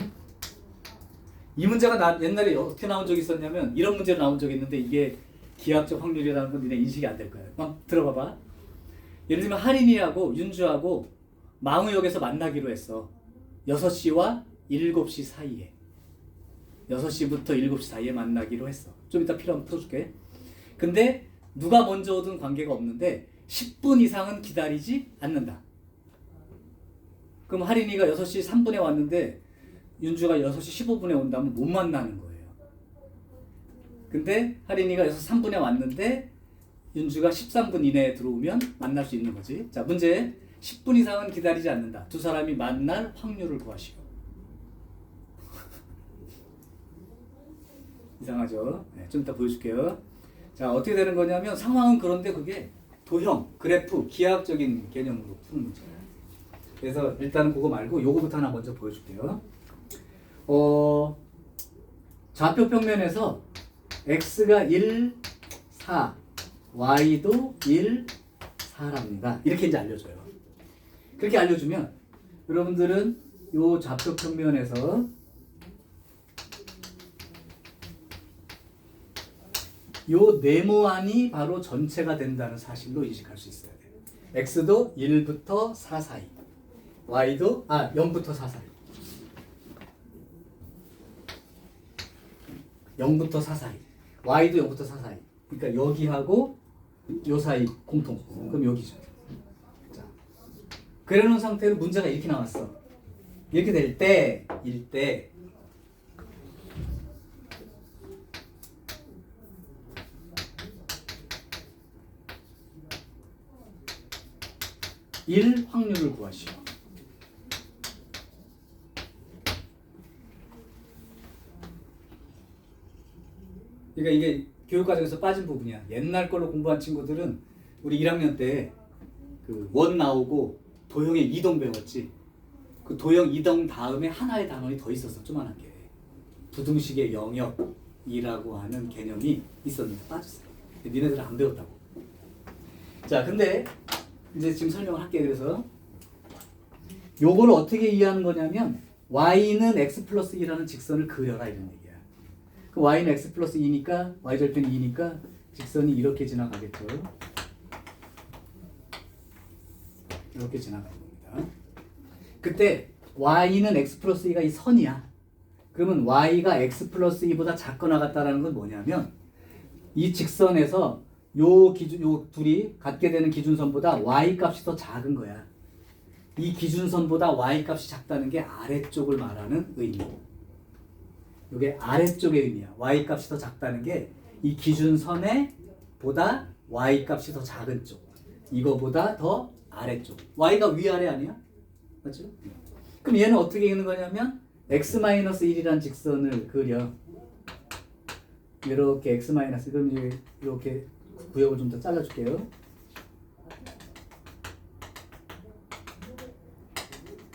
이 문제가 옛날에 어떻게 나온 적이 있었냐면 이런 문제로 나온 적이 있는데 이게 기하학적 확률이라는 건 니네 인식이 안 될 거야. 들어봐봐. 예를 들면 하린이하고 윤주하고 망우역에서 만나기로 했어. 6시와 7시 사이에. 6시부터 7시 사이에 만나기로 했어. 좀 이따 필요하면 풀어줄게. 근데 누가 먼저 오든 관계가 없는데 10분 이상은 기다리지 않는다. 그럼 하린이가 6시 3분에 왔는데 윤주가 6시 15분에 온다면 못 만나는 거예요. 근데 하린이가 6시 3분에 왔는데 윤주가 13분 이내에 들어오면 만날 수 있는 거지. 자, 문제. 10분 이상은 기다리지 않는다. 두 사람이 만날 확률을 구하시오. 이상하죠? 네, 좀 이따 보여줄게요. 자, 어떻게 되는 거냐면 상황은 그런데 그게 도형, 그래프, 기하학적인 개념으로 푸는 문제예요. 그래서 일단 그거 말고 요거부터 하나 먼저 보여줄게요. 좌표 평면에서 x가 1, 4, y도 1, 4랍니다. 이렇게 이제 알려줘요. 그렇게 알려주면 여러분들은 요 좌표 평면에서 요 네모안이 바로 전체가 된다는 사실로 인식할 수 있어야 돼요. x도 1부터 4 사이, y도 0부터 4 사이, 0부터 4 사이, y도 0부터 4 사이. 그러니까 여기하고 요 사이 공통. 그럼 여기죠. 자, 그래놓은 상태로 문제가 이렇게 나왔어. 이렇게 될 때, 일 때 1 확률을 구하시오. 그러니까 이게 교육과정에서 빠진 부분이야. 옛날 걸로 공부한 친구들은 우리 1학년 때 그 원 나오고 도형의 이동 배웠지. 그 도형 이동 다음에 하나의 단원이 더 있었어. 조만한 게. 부등식의 영역이라고 하는 개념이 있었는데 빠졌어요. 니네들은 안 배웠다고. 자, 근데 이제 지금 설명을 할게. 그래서 요거를 어떻게 이해하는 거냐면 y는 x 플러스 2라는 직선을 그려라 이런 얘기야. 그 y는 x 플러스 2니까 y절편 2니까 직선이 이렇게 지나가겠죠. 이렇게 지나가는 겁니다. 그때 y는 x 플러스 2가 이 선이야. 그러면 y가 x 플러스 2보다 작거나 같다라는 건 뭐냐면 이 직선에서 요 둘이 갖게 되는 기준선보다 y 값이 더 작은 거야. 이 기준선보다 y 값이 작다는 게 아래쪽을 말하는 의미. 이게 아래쪽의 의미야. y 값이 더 작다는 게 이 기준선에 보다 y 값이 더 작은 쪽. 이거보다 더 아래쪽. y가 위아래 아니야? 맞죠? 그럼 얘는 어떻게 읽는 거냐면 x-1이라는 직선을 그려. 이렇게 x-, 그럼 이제 이렇게 구역을 좀 더 잘라줄게요.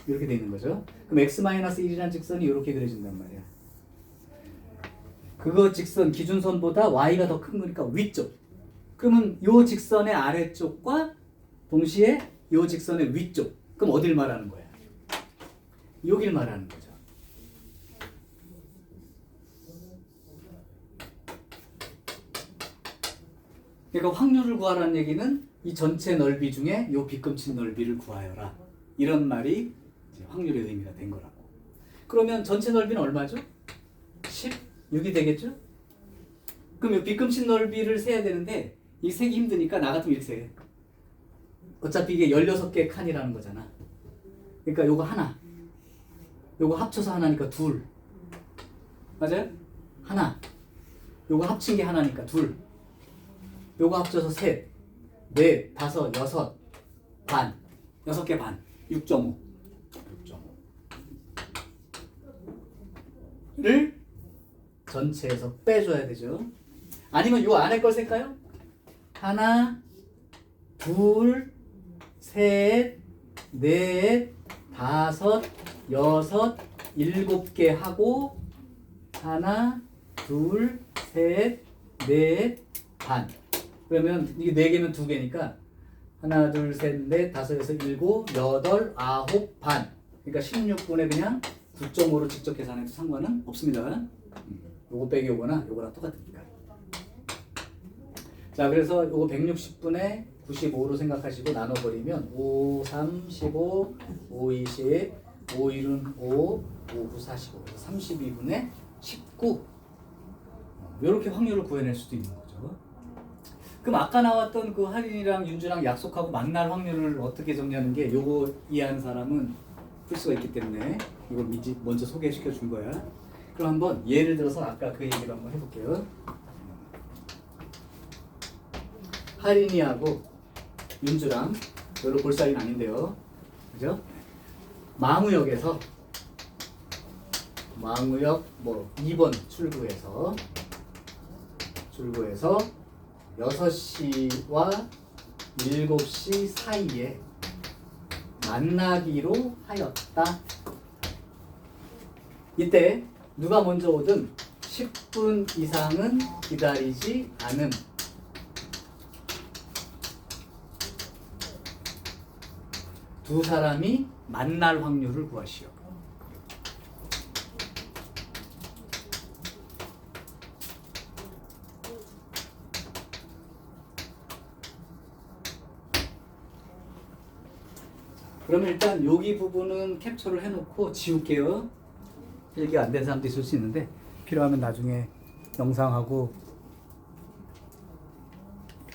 이렇게 돼 있는 거죠. 그럼 x-1이라는 직선이 이렇게 그려진단 말이야. 그거 직선 기준선보다 y가 더 큰 거니까 위쪽. 그러면 요 직선의 아래쪽과 동시에 요 직선의 위쪽. 그럼 어딜 말하는 거야? 여길 말하는 거죠. 그러니까 확률을 구하라는 얘기는 이 전체 넓이 중에 요 빗금친 넓이를 구하여라. 이런 말이 이제 확률의 의미가 된 거라고. 그러면 전체 넓이는 얼마죠? 16이 되겠죠? 그럼 요 빗금친 넓이를 세야 되는데 이 세기 힘드니까 나 같으면 이렇게 세. 어차피 이게 16개의 칸이라는 거잖아. 그러니까 요거 하나. 요거 합쳐서 하나니까 둘. 맞아요? 하나. 요거 합친 게 하나니까 둘. 요거 합쳐서 셋, 넷, 다섯, 여섯, 반. 6개 반. 6.5. 6.5를 전체에서 빼줘야 되죠. 아니면 요 안에 걸 셀까요? 하나, 둘, 셋, 넷, 다섯, 여섯, 일곱 개 하고 하나, 둘, 셋, 넷, 반. 그러면 이게 네 개면 두 개니까 하나, 둘, 셋, 넷, 다섯, 여섯, 일곱, 여덟, 아홉, 반. 그러니까 16분에 그냥 9.5로 직접 계산해도 상관은 없습니다. 요거 빼기 요거나 요거랑 똑같으니까. 자, 그래서 요거 160분에 95로 생각하시고 나눠버리면 5, 3, 15, 5, 20, 5, 1은 5, 5, 9, 45. 32분에 19. 이렇게 확률을 구해낼 수도 있는 거죠. 그럼 아까 나왔던 그 할인이랑 윤주랑 약속하고 만날 확률을 어떻게 정리하는 게 요거 이해하는 사람은 풀 수가 있기 때문에 이걸 먼저 소개시켜 준 거야. 그럼 한번 예를 들어서 아까 그 얘기를 한번 해볼게요. 할인이하고 윤주랑 별로 볼 사이는 아닌데요. 그죠? 망우역에서 망우역 뭐 2번 출구에서 6시와 7시 사이에 만나기로 하였다. 이때 누가 먼저 오든 10분 이상은 기다리지 않음. 두 사람이 만날 확률을 구하시오. 그러면 일단 여기 부분은 캡처를 해놓고 지울게요. 필기 안 된 사람도 있을 수 있는데 필요하면 나중에 영상하고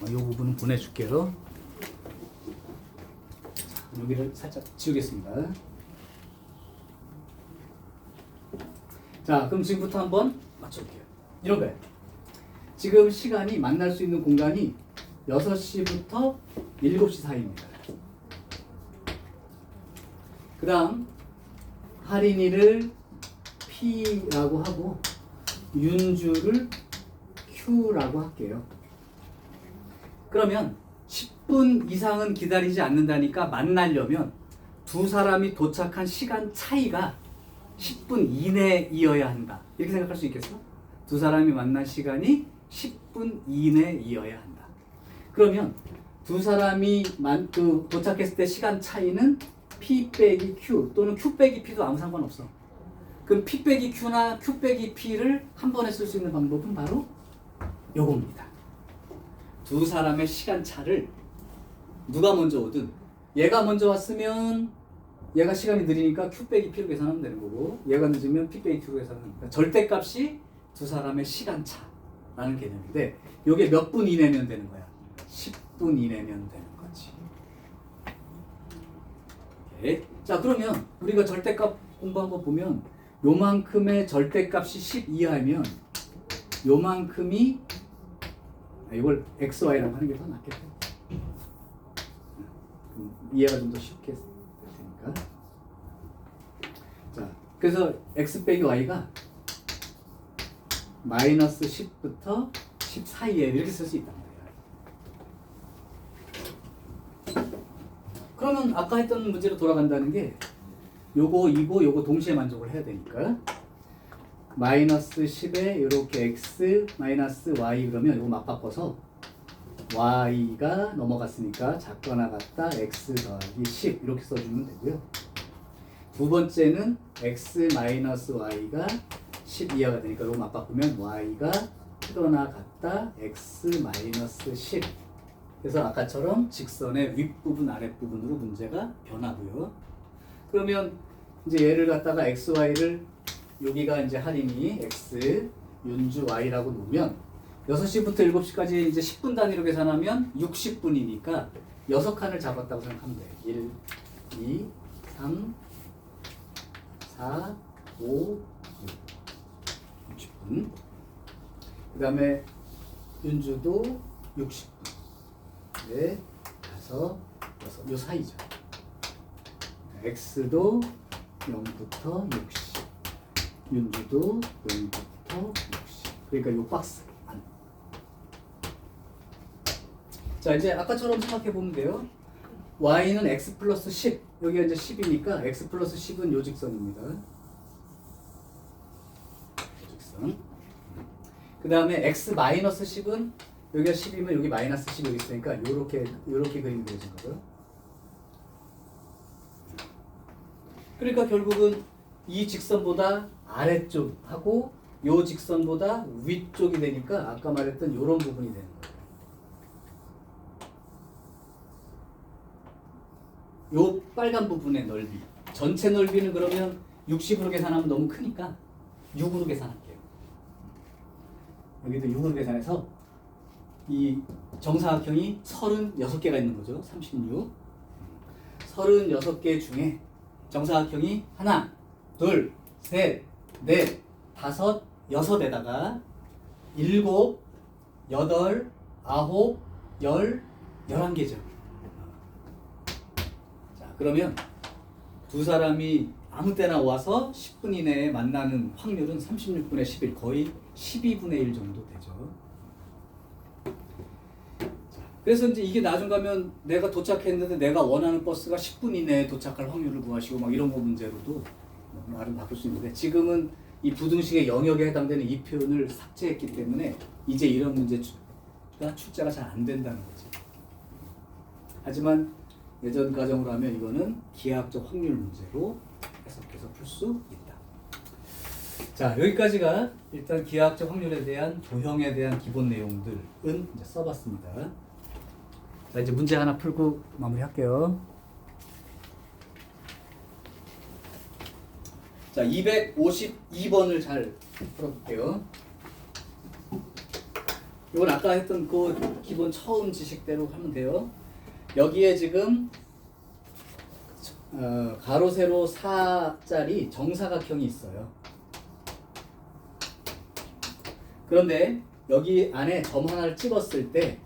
이 부분은 보내줄게요. 자, 여기를 살짝 지우겠습니다. 자, 그럼 지금부터 한번 맞춰볼게요. 이런 거예요. 지금 시간이 만날 수 있는 공간이 6시부터 7시 사이입니다. 그 다음 할인이를 P라고 하고 윤주를 Q라고 할게요. 그러면 10분 이상은 기다리지 않는다니까 만나려면 두 사람이 도착한 시간 차이가 10분 이내이어야 한다. 이렇게 생각할 수 있겠어? 두 사람이 만난 시간이 10분 이내이어야 한다. 그러면 두 사람이 도착했을 때 시간 차이는 P 빼기 Q 또는 Q 빼기 P도 아무 상관없어. 그럼 P 빼기 Q나 Q 빼기 P를 한 번에 쓸 수 있는 방법은 바로 요겁니다. 두 사람의 시간 차를 누가 먼저 오든 얘가 먼저 왔으면 얘가 시간이 느리니까 Q 빼기 P로 계산하면 되는 거고 얘가 늦으면 P 빼기 Q로 계산하면 됩니다. 절대값이 두 사람의 시간 차라는 개념인데 요게 몇 분 이내면 되는 거야? 10분 이내면 되는 거지. 자, 그러면 우리가 절대값 공부한 거 보면 요만큼의 절대값이 10 이하면 요만큼이 이걸 XY라고 하는 게 더 낫겠다. 이해가 좀 더 쉽게 될 테니까. 자, 그래서 X 빼기 Y가 마이너스 10부터 10 사이에 이렇게 쓸 수 있단 말이야. 그러면 아까 했던 문제로 돌아간다는 게 요거 요거 동시에 만족을 해야 되니까 마이너스 10에 이렇게 x 마이너스 y 그러면 요거 막 바꿔서 y가 넘어갔으니까 작거나 같다 x 더하기 10 이렇게 써주면 되고요. 두 번째는 x 마이너스 y가 10 이하가 되니까 요거 막 바꾸면 y가 크거나 같다 x 마이너스 10. 그래서 아까처럼 직선의 윗부분 아랫부분으로 문제가 변하고요. 그러면 이제 얘를 갖다가 x, y를 여기가 이제 할인이 x, 윤주 y라고 놓으면 6시부터 7시까지 이제 10분 단위로 계산하면 60분이니까 6칸을 잡았다고 생각하면 돼. 1, 2, 3, 4, 5, 6. 60분. 그 다음에 윤주도 60분. 네, 5, 6, 요 사이죠. x도 0부터 60, 윤주도 0부터 60. 그러니까 요 박스 안. 자, 이제 아까처럼 생각해 보면 돼요. y는 x 플러스 10. 여기가 이제 10이니까 x 플러스 10은 요 직선입니다. 요 직선. 그 다음에 x 마이너스 10은 여기가 10이면 여기 마이너스 10이 여기 있으니까 요렇게 그림이 되어진 거고요. 그러니까 결국은 이 직선보다 아래쪽하고 요 직선보다 위쪽이 되니까 아까 말했던 요런 부분이 되는 거예요. 요 빨간 부분의 넓이. 전체 넓이는 그러면 60으로 계산하면 너무 크니까 6으로 계산할게요. 여기도 6으로 계산해서 이 정사각형이 36개가 있는 거죠. 36. 36개 중에 정사각형이 하나, 둘, 셋, 넷, 다섯, 여섯에다가 7, 8, 9, 10, 11개죠. 자, 그러면 두 사람이 아무 때나 와서 10분 이내에 만나는 확률은 36분의 11, 거의 12분의 1 정도 되죠. 그래서 이제 이게 나중 가면 내가 도착했는데 내가 원하는 버스가 10분 이내에 도착할 확률을 구하시고 막 이런 거 문제로도 말은 바꿀 수 있는데 지금은 이 부등식의 영역에 해당되는 이 표현을 삭제했기 때문에 이제 이런 문제가 출제가 잘 안 된다는 거죠. 하지만 예전 과정으로 하면 이거는 기하학적 확률 문제로 해석해서 풀 수 있다. 자, 여기까지가 일단 기하학적 확률에 대한 도형에 대한 기본 내용들은 이제 써봤습니다. 자, 이제 문제 하나 풀고 마무리할게요. 자, 252번을 잘 풀어볼게요. 이건 아까 했던 그 기본 처음 지식대로 하면 돼요. 여기에 지금 가로 세로 4짜리 정사각형이 있어요. 그런데 여기 안에 점 하나를 찍었을 때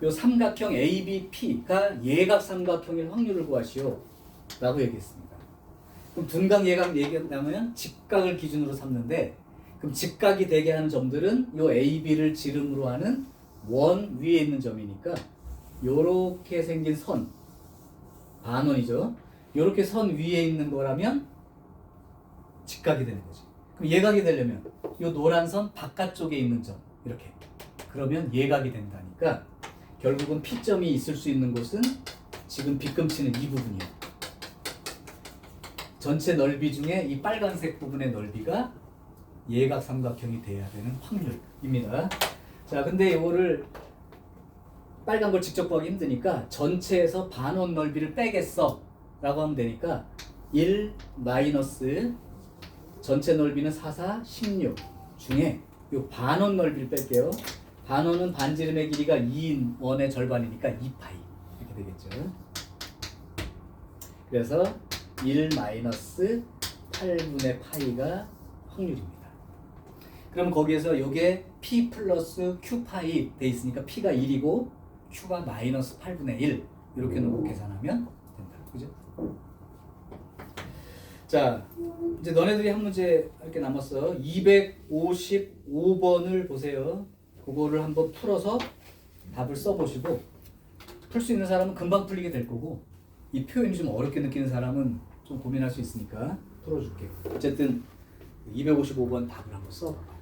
이 삼각형 ABP가 예각 삼각형일 확률을 구하시오 라고 얘기했습니다. 그럼 둔각 예각 얘기한다면 직각을 기준으로 삼는데 그럼 직각이 되게 하는 점들은 이 AB를 지름으로 하는 원 위에 있는 점이니까 요렇게 생긴 선 반원이죠. 요렇게 선 위에 있는 거라면 직각이 되는 거지. 그럼 예각이 되려면 요 노란 선 바깥쪽에 있는 점 이렇게 그러면 예각이 된다니까 결국은 P점이 있을 수 있는 곳은 지금 빗금치는 이 부분이에요. 전체 넓이 중에 이 빨간색 부분의 넓이가 예각 삼각형이 돼야 되는 확률입니다. 자, 근데 이거를 빨간 걸 직접 구하기 힘드니까 전체에서 반원 넓이를 빼겠어 라고 하면 되니까 1 마이너스 전체 넓이는 4, 4, 16 중에 이 반원 넓이를 뺄게요. 반원은 반지름의 길이가 2인 원의 절반이니까 2파이 이렇게 되겠죠. 그래서 1 마이너스 8분의 파이가 확률입니다. 그럼 거기에서 이게 P 플러스 Q 파이 돼 있으니까 P가 1이고 Q가 마이너스 8분의 1 이렇게 놓고 계산하면 된다. 그죠? 자, 이제 너네들이 한 문제 이렇게 남았어. 255번을 보세요. 그거를 한번 풀어서 답을 써보시고 풀 수 있는 사람은 금방 풀리게 될 거고 이 표현이 좀 어렵게 느끼는 사람은 좀 고민할 수 있으니까 풀어줄게. 어쨌든 255번 답을 한번 써봐.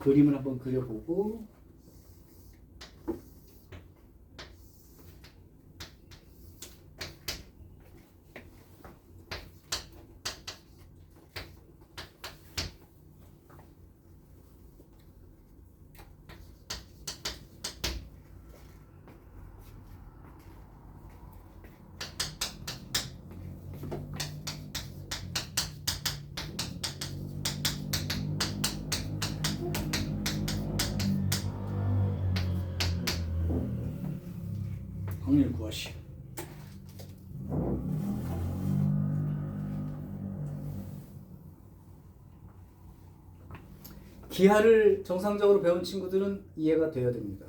그림을 한번 그려보고 확률 구하시오. 기하를 정상적으로 배운 친구들은 이해가 돼야 됩니다.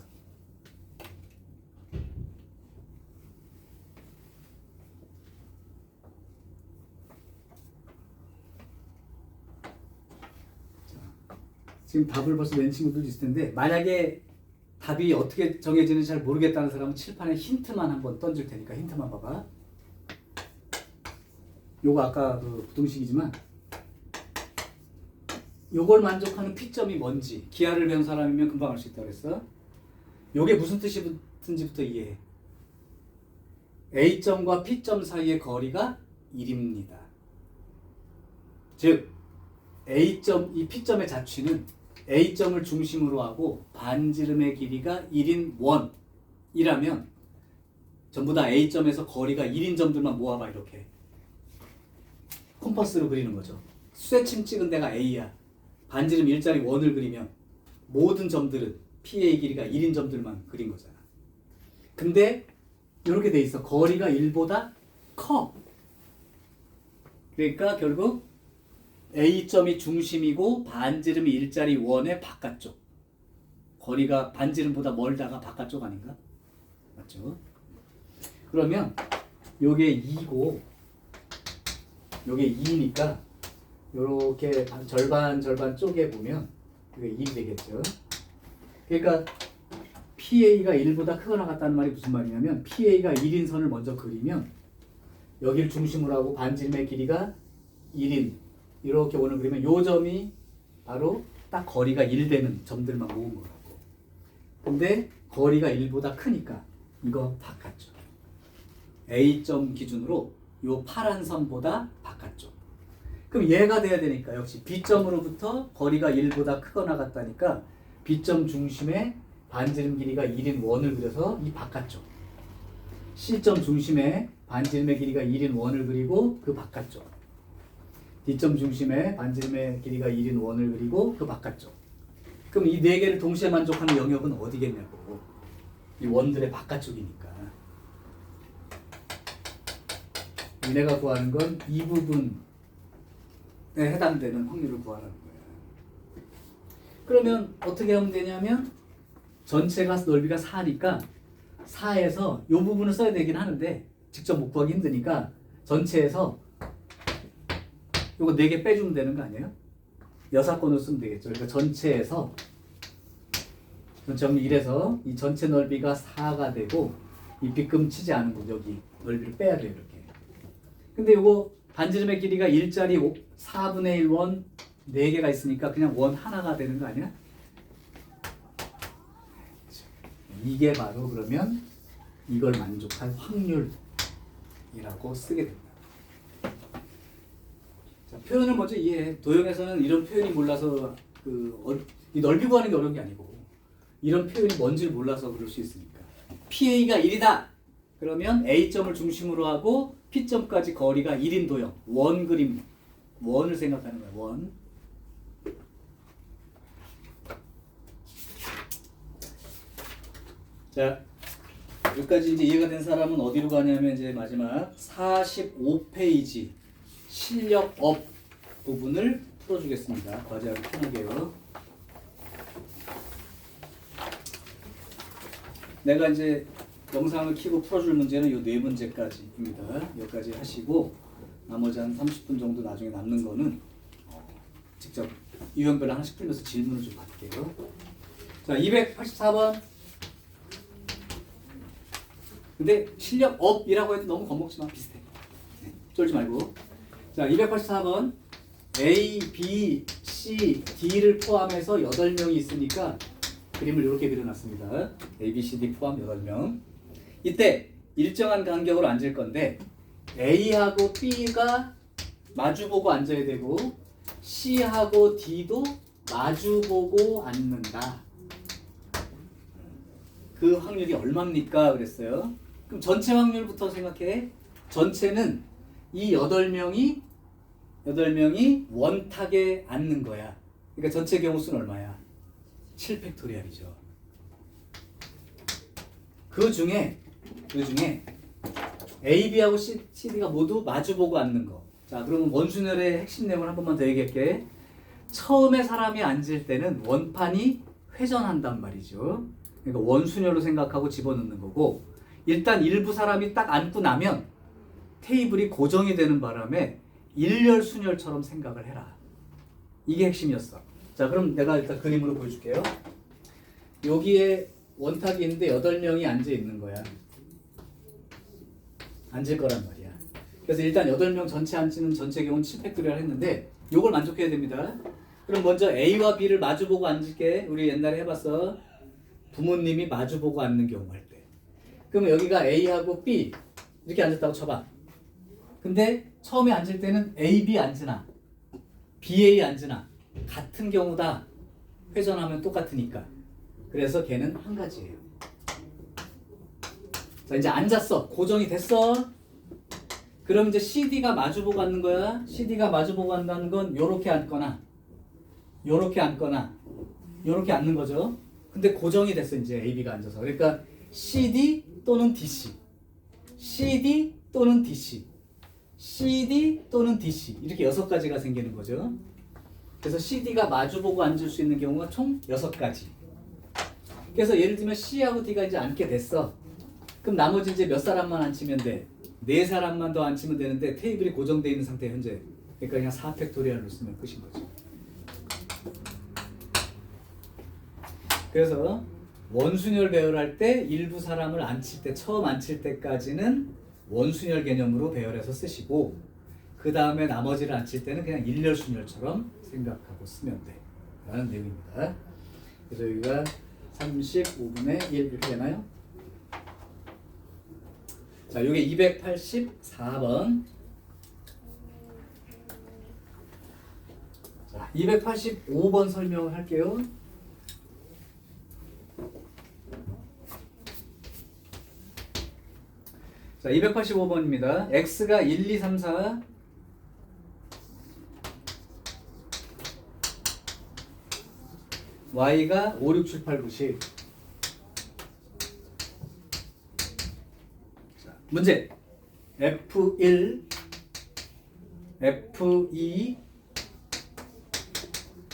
지금 답을 벌써 낸 친구들도 있을 텐데, 만약에 답이 어떻게 정해지는지 잘 모르겠다는 사람은 칠판에 힌트만 한번 던질 테니까 힌트만 봐봐. 요거 아까 그 부등식이지만 요걸 만족하는 P점이 뭔지 기하를 배운 사람이면 금방 알 수 있다고 그랬어. 요게 무슨 뜻인지부터 이해해. A점과 P점 사이의 거리가 1입니다. 즉 A점, 이 P점의 자취는 A점을 중심으로 하고 반지름의 길이가 1인 원이라면 전부 다 A점에서 거리가 1인 점들만 모아봐. 이렇게 콤퍼스로 그리는 거죠. 쇠침 찍은 데가 A야. 반지름 일자리 원을 그리면 모든 점들은 P의 길이가 1인 점들만 그린 거잖아. 근데 이렇게 돼 있어. 거리가 1보다 커. 그러니까 결국 A점이 중심이고 반지름이 일자리 원의 바깥쪽. 거리가 반지름보다 멀다가 바깥쪽 아닌가? 맞죠? 그러면 요게 2고 요게 2니까 요렇게 절반 쪼개 보면 이게 1이 되겠죠. 그러니까 PA가 1보다 크거나 같다는 말이 무슨 말이냐면 PA가 1인 선을 먼저 그리면 여기를 중심으로 하고 반지름의 길이가 1인 이렇게 원을 그리면 요 점이 바로 딱 거리가 1 되는 점들만 모은 거라고. 근데 거리가 1보다 크니까 이거 바깥쪽. A점 기준으로 요 파란 선보다 바깥쪽. 그럼 얘가 돼야 되니까 역시 B점으로부터 거리가 1보다 크거나 같다니까 B점 중심에 반지름 길이가 1인 원을 그려서 이 바깥쪽. C점 중심에 반지름의 길이가 1인 원을 그리고 그 바깥쪽. D점 중심에 반지름의 길이가 1인 원을 그리고 그 바깥쪽. 그럼 이 네 개를 동시에 만족하는 영역은 어디겠냐고. 이 원들의 바깥쪽이니까. 얘네가 구하는 건 이 부분에 해당되는 확률을 구하라는 거야. 그러면 어떻게 하면 되냐면 전체가 넓이가 4니까 4에서 이 부분을 써야 되긴 하는데 직접 못 구하기 힘드니까 전체에서 요거 4개 빼주면 되는 거 아니에요? 여사건으로 쓰면 되겠죠. 그러니까 전체에서 정리 1에서 이 전체 넓이가 4가 되고 이 빗금 치지 않은 곳 여기 넓이를 빼야 돼요. 이렇게. 근데 요거 반지름의 길이가 일자리 4분의 1 원 4개가 있으니까 그냥 원 하나가 되는 거 아니야? 이게 바로 그러면 이걸 만족할 확률이라고 쓰게 됩니다. 자, 표현을 먼저 이해해. 도형에서는 이런 표현이 몰라서 이 넓이 구하는 게 어려운 게 아니고 이런 표현이 뭔지를 몰라서 그럴 수 있으니까. PA가 1이다. 그러면 A점을 중심으로 하고 P점까지 거리가 1인 도형. 원 그림. 원을 생각하는 거야. 원. 자, 여기까지 이제 이해가 된 사람은 어디로 가냐면 이제 마지막 45페이지 실력업 부분을 풀어주겠습니다. 과제하기 편하게요. 내가 이제 영상을 켜고 풀어줄 문제는 이 4문제까지입니다. 여기까지 하시고 나머지 한 30분 정도 나중에 남는 거는 직접 유형별로 하나씩 풀면서 질문을 좀 받을게요. 자, 284번. 근데 실력업이라고 해도 너무 겁먹지만 비슷해. 네, 쫄지 말고. 자, 284번. A, B, C, D를 포함해서 8명이 있으니까 그림을 이렇게 그려놨습니다. A, B, C, D 포함 8명. 이때 일정한 간격으로 앉을 건데 A하고 B가 마주보고 앉아야 되고 C하고 D도 마주보고 앉는다. 그 확률이 얼마입니까? 그랬어요. 그럼 전체 확률부터 생각해. 전체는 이 8명이 원탁에 앉는 거야. 그러니까 전체 경우수는 얼마야? 7팩토리얼이죠. 그 중에 A, B하고 C, D가 모두 마주보고 앉는 거. 자, 그러면 원순열의 핵심 내용을 한 번만 더 얘기할게. 처음에 사람이 앉을 때는 원판이 회전한단 말이죠. 그러니까 원순열로 생각하고 집어넣는 거고, 일단 일부 사람이 딱 앉고 나면 테이블이 고정이 되는 바람에 일렬순열처럼 생각을 해라. 이게 핵심이었어. 자, 그럼 내가 일단 그림으로 보여줄게요. 여기에 원탁이 있는데 8명이 앉아 있는 거야. 앉을 거란 말이야. 그래서 일단 8명 전체 앉는 전체 경우는 7팩토리얼 했는데 요걸 만족해야 됩니다. 그럼 먼저 A와 B를 마주보고 앉을게. 우리 옛날에 해봤어. 부모님이 마주보고 앉는 경우 할 때. 그러면 여기가 A하고 B 이렇게 앉았다고 쳐봐. 근데 처음에 앉을 때는 A, B 앉으나 BA 앉으나 같은 경우다. 회전하면 똑같으니까. 그래서 걔는 한 가지예요. 자, 이제 앉았어. 고정이 됐어. 그럼 이제 CD가 마주보고 앉는 거야. CD가 마주보고 앉는 건 요렇게 앉거나 요렇게 앉거나 요렇게 앉는 거죠. 근데 고정이 됐어. 이제 AB가 앉아서. 그러니까 CD 또는 DC, CD 또는 DC, CD 또는 DC 이렇게 6가지가 생기는 거죠. 그래서 CD가 마주보고 앉을 수 있는 경우가 총 6가지. 그래서 예를 들면 C하고 D가 이제 앉게 됐어. 그럼 나머지 이제 몇 사람만 앉히면 돼? 4사람만 더 앉히면 되는데 테이블이 고정되어 있는 상태 현재. 그러니까 그냥 4팩토리얼로 쓰면 끝인 거죠. 그래서 원순열 배열할 때 일부 사람을 앉힐 때 처음 앉힐 때까지는 원순열 개념으로 배열해서 쓰시고 그 다음에 나머지를 앉힐 때는 그냥 일렬순열처럼 생각하고 쓰면 돼 라는 내용입니다. 그래서 여기가 35분의 1 이렇게 되나요? 자, 이게 284번. 자, 285번 설명을 할게요. 자, 285번입니다. x가 1, 2, 3, 4 y가 5, 6, 7, 8, 9, 10. 자, 문제. F1, F2,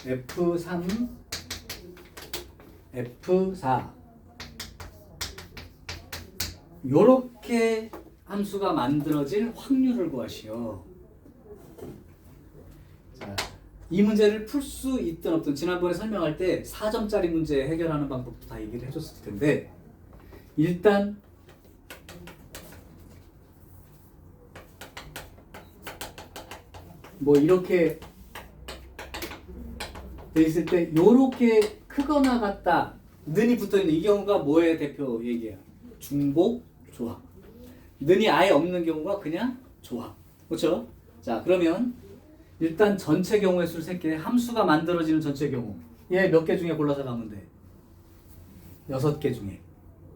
F3, F4 요렇게 함수가 만들어질 확률을 구하시오. 자, 이 문제를 풀 수 있든 없든 지난번에 설명할 때 4점짜리 문제 해결하는 방법도 다 얘기를 해줬을 텐데 일단 뭐 이렇게 돼 있을 때 요렇게 크거나 같다 는이 붙어있는 이 경우가 뭐의 대표 얘기야? 중복 조합. 는이 아예 없는 경우가 그냥 조합. 그렇죠? 자, 그러면 일단 전체 경우의 수를 셀게. 함수가 만들어지는 전체 경우. 얘 몇 개 중에 골라서 가면 돼? 6개 중에.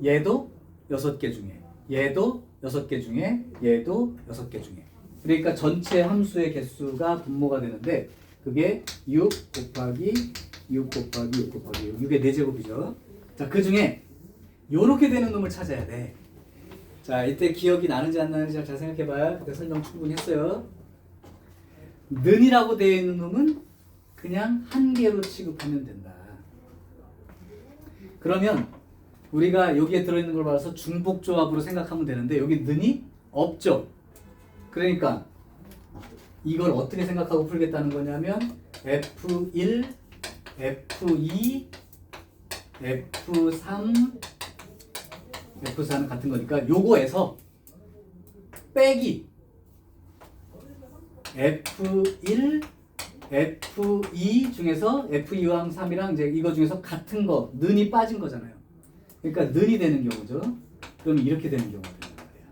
얘도 6개 중에. 얘도 6개 중에. 얘도 6개 중에. 그러니까 전체 함수의 개수가 분모가 되는데 그게 6 곱하기 6 곱하기 6 곱하기 6. 6의 4제곱이죠. 자, 그 중에 요렇게 되는 놈을 찾아야 돼. 자, 이때 기억이 나는지 안 나는지 잘 생각해봐요. 그때 설명 충분히 했어요. 는이라고 되어 있는 놈은 그냥 한 개로 취급하면 된다. 그러면 우리가 여기에 들어있는 걸 봐서 중복조합으로 생각하면 되는데 여기 는이 없죠. 그러니까 이걸 어떻게 생각하고 풀겠다는 거냐면 F1, F2, F3, F4는 같은 거니까 요거에서 빼기 F1, F2 중에서 F2랑 3이랑 이제 이거 중에서 같은 거 는이 빠진 거잖아요. 그러니까 는이 되는 경우죠. 그러면 이렇게 되는 경우가 된단 말이야.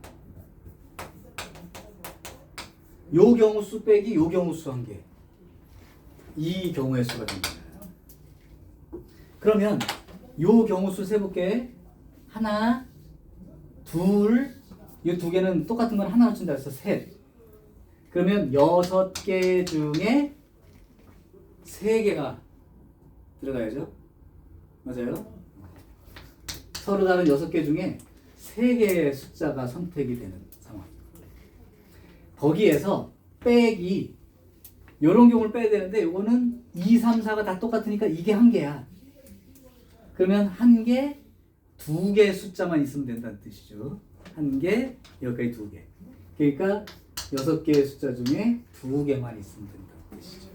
요 경우 수 빼기 요 경우 수 한 개. 이 경우의 수가 됩니다. 그러면 요 경우 수 세볼게. 하나, 둘, 이 두 개는 똑같은 건 하나로 친다 해서 셋. 그러면 6개 중에 3개가 들어가야죠. 맞아요? 서로 다른 6개 중에 3개의 숫자가 선택이 되는 상황. 거기에서 빼기 요런 경우를 빼야 되는데 요거는 2, 3, 4가 다 똑같으니까 이게 한 개야. 그러면 한 개, 두 개 숫자만 있으면 된다는 뜻이죠. 한 개, 여기까지 두 개. 그러니까 6개의 숫자 중에 두 개만 있으면 된다는 뜻이죠.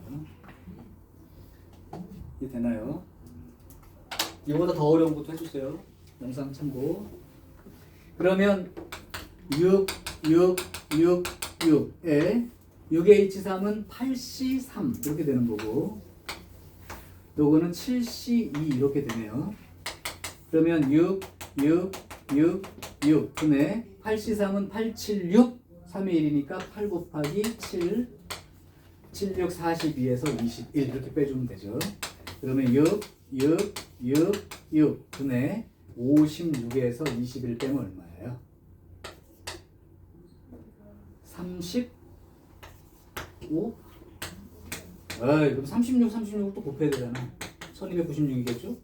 이해 되나요? 이거보다 더 어려운 것도 해주세요. 영상 참고. 그러면 6, 6, 6, 6에 6H3은 8C3 이렇게 되는 거고 요거는 7C2 이렇게 되네요. 그러면 6, 6, 6, 6 분의 8C3은 876 3의 1이니까 8 곱하기 7 76 42에서 21 이렇게 빼주면 되죠. 그러면 6, 6, 6, 6 분의 56에서 21 빼면 얼마예요? 35? 그럼 36, 36을 또 곱해야 되잖아. 1296이겠죠?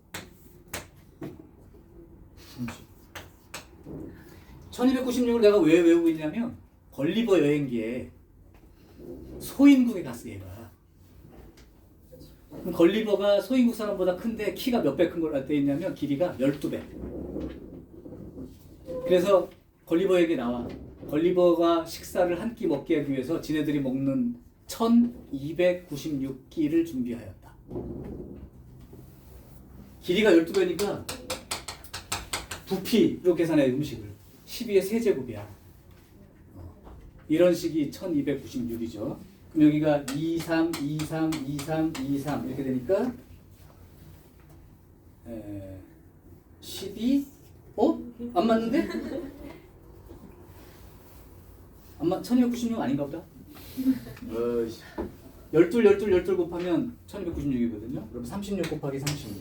1296을 내가 왜 외우고 있냐면 걸리버 여행기에 소인국에 갔어 얘가. 그럼 걸리버가 소인국 사람보다 큰데 키가 몇 배 큰 걸로 돼 있냐면 길이가 12배. 그래서 걸리버 얘기 나와. 걸리버가 식사를 한 끼 먹게 하기 위해서 지네들이 먹는 1296끼를 준비하였다. 길이가 12배니까 부피로 계산해 음식을 12의 세제곱이야. 이런 식이 1296이죠. 그럼 여기가 23, 23, 23, 23 이렇게 되니까 12? 안 맞는데? 1296 아닌가 보다. 12 곱하면 1296이거든요. 그럼 36 곱하기 36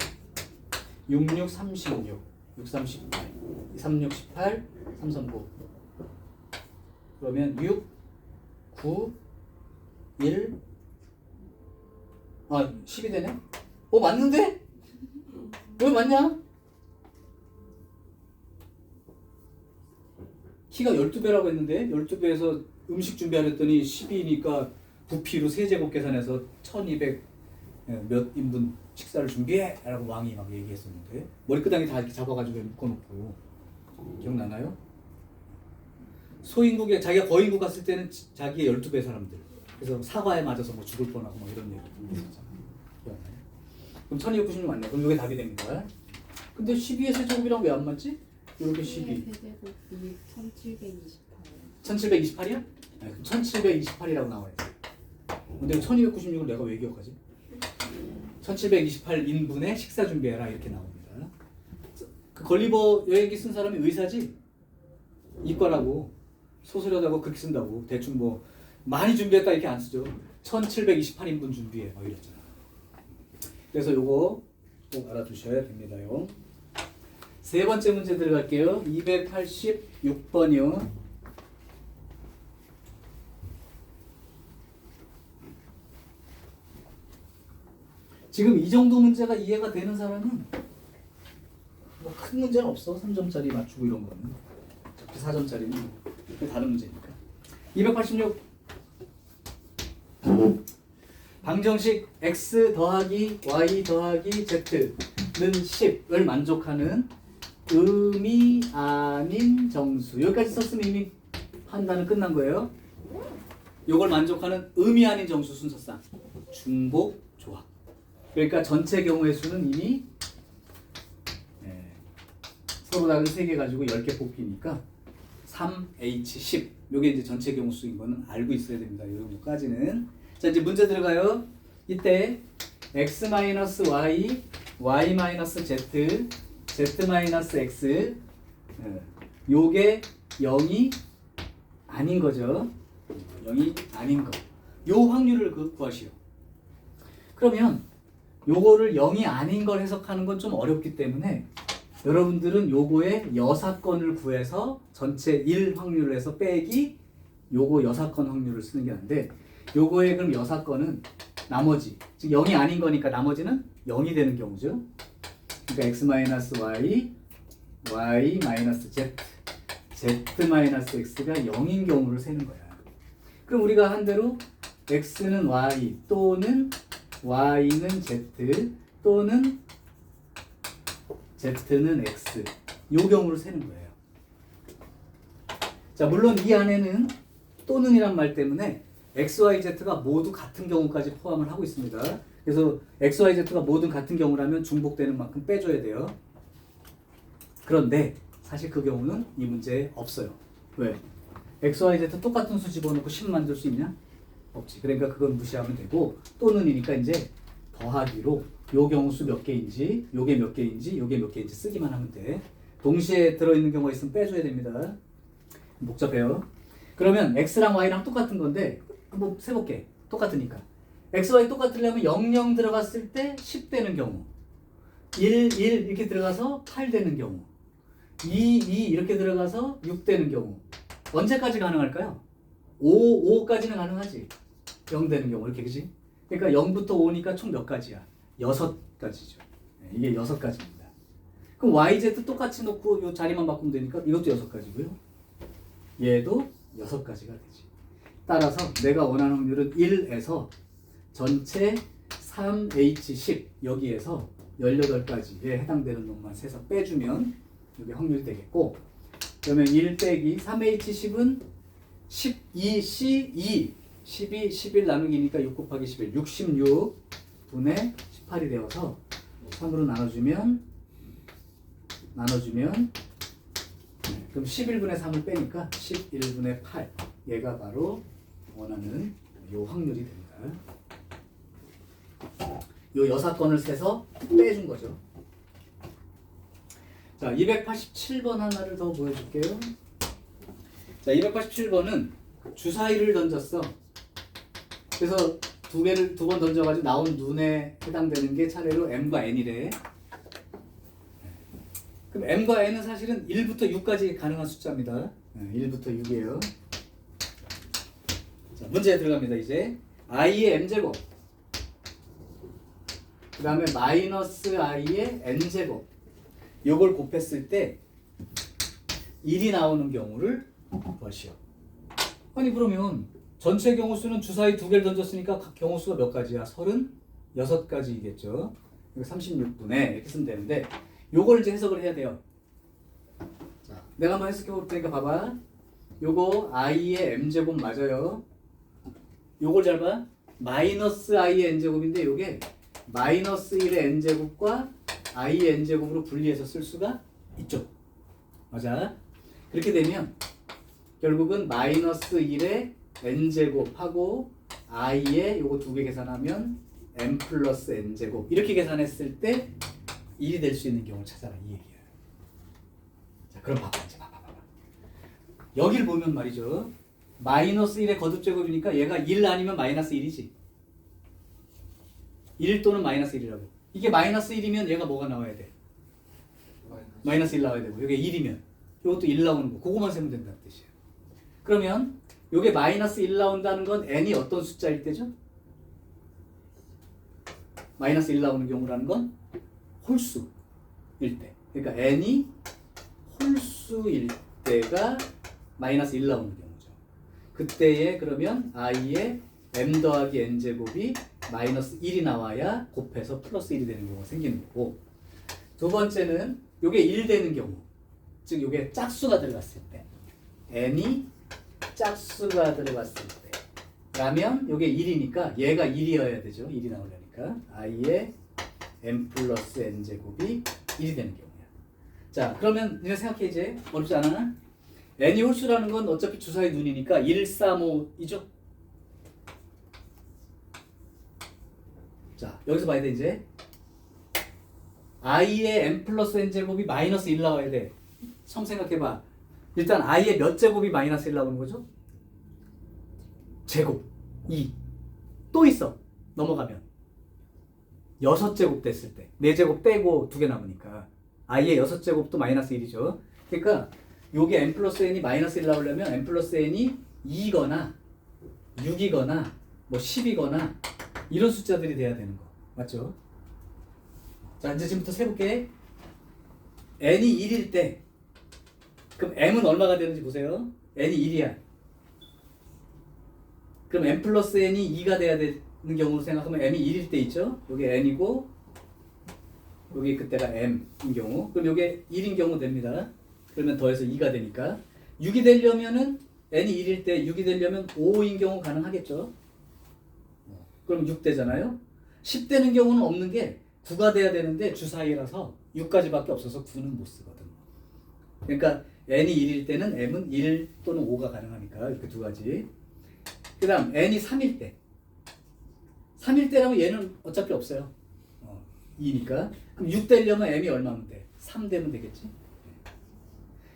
66 36 6 38 36 18 339 그러면 6 9 1 10이 되네? 맞는데? 왜 맞냐? 키가 12배라고 했는데 12배에서 음식 준비하랬더니 12니까 부피로 세제곱 계산해서 1200 몇 인분 식사를 준비해! 라고 왕이 막 얘기했었는데 머리끄덩이 다 이렇게 잡아가지고 묶어놓고 기억나나요? 소인국에 자기가 거인국 갔을 때는 자기의 12배 사람들 그래서 사과에 맞아서 뭐 죽을 뻔하고 뭐 이런 얘기 있었잖아요. 기억나요? 그럼 1296 맞네. 그럼 이게 답이 됩니다. 근데 12의 세제곱이랑 왜 안 맞지? 이렇게 12 세제곱이 1728. 1728이야? 네, 1728이라고 나와요. 근데 1296을 내가 왜 기억하지? 1728인분의 식사 준비해라 이렇게 나옵니다. 그 걸리버 여행기 쓴 사람이 의사지? 이과라고 소설하다고 그렇게 쓴다고 대충 뭐 많이 준비했다 이렇게 안 쓰죠. 1728인분 준비해 막 이랬잖아. 그래서 요거 꼭 알아두셔야 됩니다요. 세 번째 문제 들어갈게요. 286번이요. 지금 이 정도 문제가 이해가 되는 사람은 뭐 큰 문제는 없어. 3점짜리 맞추고 이런 거는. 4점짜리는 다른 문제니까. 286 방정식 x 더하기 y 더하기 z는 10을 만족하는 의미 아닌 정수. 여기까지 썼으면 이미 판단은 끝난 거예요. 이걸 만족하는 의미 아닌 정수 순서상 중복 조합. 그러니까 전체 경우의 수는 이미 서로 다른 3개 가지고 10개 뽑히니까 3H10 요게 이제 전체 경우 수인 거는 알고 있어야 됩니다. 이 정도까지는. 자, 이제 문제 들어가요. 이때 x-y, y-z, z-x 요게 0이 아닌 거죠. 0이 아닌 거. 요 확률을 구하시오. 그러면 요거를 0이 아닌 걸 해석하는 건 좀 어렵기 때문에 여러분들은 요거의 여사건을 구해서 전체 1 확률을 해서 빼기 요거 여사건 확률을 쓰는 게 나은데 요거의 그럼 여사건은 나머지 즉 0이 아닌 거니까 나머지는 0이 되는 경우죠. 그러니까 x-y, y-z, z-x가 0인 경우를 세는 거야. 그럼 우리가 한 대로 x는 y 또는 y는 z 또는 z는 x 요 경우를 세는 거예요. 자, 물론 이 안에는 또는이란 말 때문에 x, y, z가 모두 같은 경우까지 포함을 하고 있습니다. 그래서 x, y, z가 모두 같은 경우라면 중복되는 만큼 빼줘야 돼요. 그런데 사실 그 경우는 이 문제에 없어요. 왜? x, y, z 똑같은 수 집어넣고 10 만들 수 있냐? 없지. 그러니까 그건 무시하면 되고 또는이니까 이제 더하기로 요 경우 수 몇 개인지 요게 몇 개인지 요게 몇 개인지 쓰기만 하면 돼. 동시에 들어있는 경우가 있으면 빼줘야 됩니다. 복잡해요. 그러면 x랑 y랑 똑같은 건데 한번 세볼게. 똑같으니까 x, y 똑같으려면 0, 0 들어갔을 때 10 되는 경우 1, 1 이렇게 들어가서 8 되는 경우 2, 2 이렇게 들어가서 6 되는 경우 언제까지 가능할까요? 5, 5까지는 가능하지. 0 되는 경우 이렇게 그지? 그러니까 0부터 5니까 총 몇 가지야? 6가지죠. 이게 6가지입니다. 그럼 YZ 똑같이 놓고 이 자리만 바꾸면 되니까 이것도 6가지고요. 얘도 6가지가 되지. 따라서 내가 원하는 확률은 1에서 전체 3H10 여기에서 18가지에 해당되는 놈만 세서 빼주면 이게 확률이 되겠고 그러면 1 빼기 3H10은 12C2 12, 11 나누기니까 6 곱하기 11 66분의 18이 되어서 3으로 나눠주면 그럼 11분의 3을 빼니까 11분의 8 얘가 바로 원하는 요 확률이 됩니다. 요 6건을 세서 빼준 거죠. 자, 287번 하나를 더 보여줄게요. 자, 287번은 주사위를 던졌어. 그래서 두 번 던져가지고 나온 눈에 해당되는 게 차례로 m과 n이래. 그럼 m과 n은 사실은 1부터 6까지 가능한 숫자입니다. 1부터 6이에요. 자, 문제에 들어갑니다. 이제 i의 m제곱 그 다음에 마이너스 i의 n제곱 요걸 곱했을 때 1이 나오는 경우를 구하시오. 아니 그러면 전체 경우수는 주사위 2개를 던졌으니까 각 경우수가 몇 가지야? 36가지이겠죠. 36분의 이렇게 쓰면 되는데 요걸 이제 해석을 해야 돼요. 자, 내가 한번 해석해 볼 테니까 봐봐. 요거 i의 m제곱 맞아요. 요걸 잘 봐. 마이너스 i의 n제곱인데 요게 마이너스 1의 n제곱과 i의 n제곱으로 분리해서 쓸 수가 있죠. 맞아. 그렇게 되면 결국은 마이너스 1의 n제곱하고 i의 요거 2개 계산하면 m 플러스 n제곱 이렇게 계산했을 때 1이 될 수 있는 경우를 찾아라 이 얘기야. 자, 그럼 봐봐. 이제 봐봐. 여기를 보면 말이죠. 마이너스 1의 거듭제곱이니까 얘가 1 아니면 마이너스 1이지. 1 또는 마이너스 1이라고. 이게 마이너스 1이면 얘가 뭐가 나와야 돼? 마이너스 1 나와야 되고. 이게 1이면 이것도 1 나오는 거. 그거만 세면 된다는 뜻이에요. 그러면 이게 마이너스 1 나온다는 건 n이 어떤 숫자일 때죠? 마이너스 1 나오는 경우라는 건 홀수일 때. 그러니까 n이 홀수일 때가 마이너스 1 나오는 경우죠. 그때에 그러면 i의 m 더하기 n제곱이 마이너스 1이 나와야 곱해서 플러스 1이 되는 경우가 생기는 거고, 두 번째는 요게 1 되는 경우, 즉 요게 짝수가 들어갔을 때, n이 짝수가 들어갔을 때 라면 요게 1이니까 얘가 1이어야 되죠. 1이 나오려니까 i의 m 플러스 n제곱이 1이 되는 경우야. 자, 그러면 이제 생각해. 이제 어렵지 않아? n이 홀수라는 건 어차피 주사위 눈이니까 1, 3, 5이죠. 자, 여기서 봐야 돼. 이제 i의 m 플러스 n제곱이 마이너스 1 나와야 돼. 처음 생각해봐. 일단 i의 몇 제곱이 마이너스 1 나오는 거죠? 제곱 2. 또 있어. 넘어가면 6제곱 됐을 때 4제곱 빼고 2개 남으니까 i의 6제곱도 마이너스 1이죠. 그러니까 요게 m 플러스 n이 마이너스 1 나오려면 m 플러스 n이 2거나 6이거나 뭐 10이거나 이런 숫자들이 돼야 되는 거. 맞죠? 자, 이제 지금부터 세볼게. n이 1일 때 그럼 m은 얼마가 되는지 보세요. n이 1이야. 그럼 m 플러스 n이 2가 돼야 경우로 생각하면 m이 1일 때 있죠? 여기 n이고 여기 그때가 m인 경우. 그럼 여기 1인 경우 됩니다. 그러면 더해서 2가 되니까 6이 되려면은 n이 1일 때 6이 되려면 5인 경우 가능하겠죠? 그럼 6 되잖아요. 10 되는 경우는 없는 게 9가 돼야 되는데 주사위라서 6까지밖에 없어서 9는 못 쓰거든. 그러니까 n이 1일 때는 m은 1 또는 5가 가능하니까 이렇게 두 가지. 그 다음 n이 3일 때. 3일 때라면 얘는 어차피 없어요. 2니까. 그럼 6 되려면 m이 얼마면 돼? 3 되면 되겠지.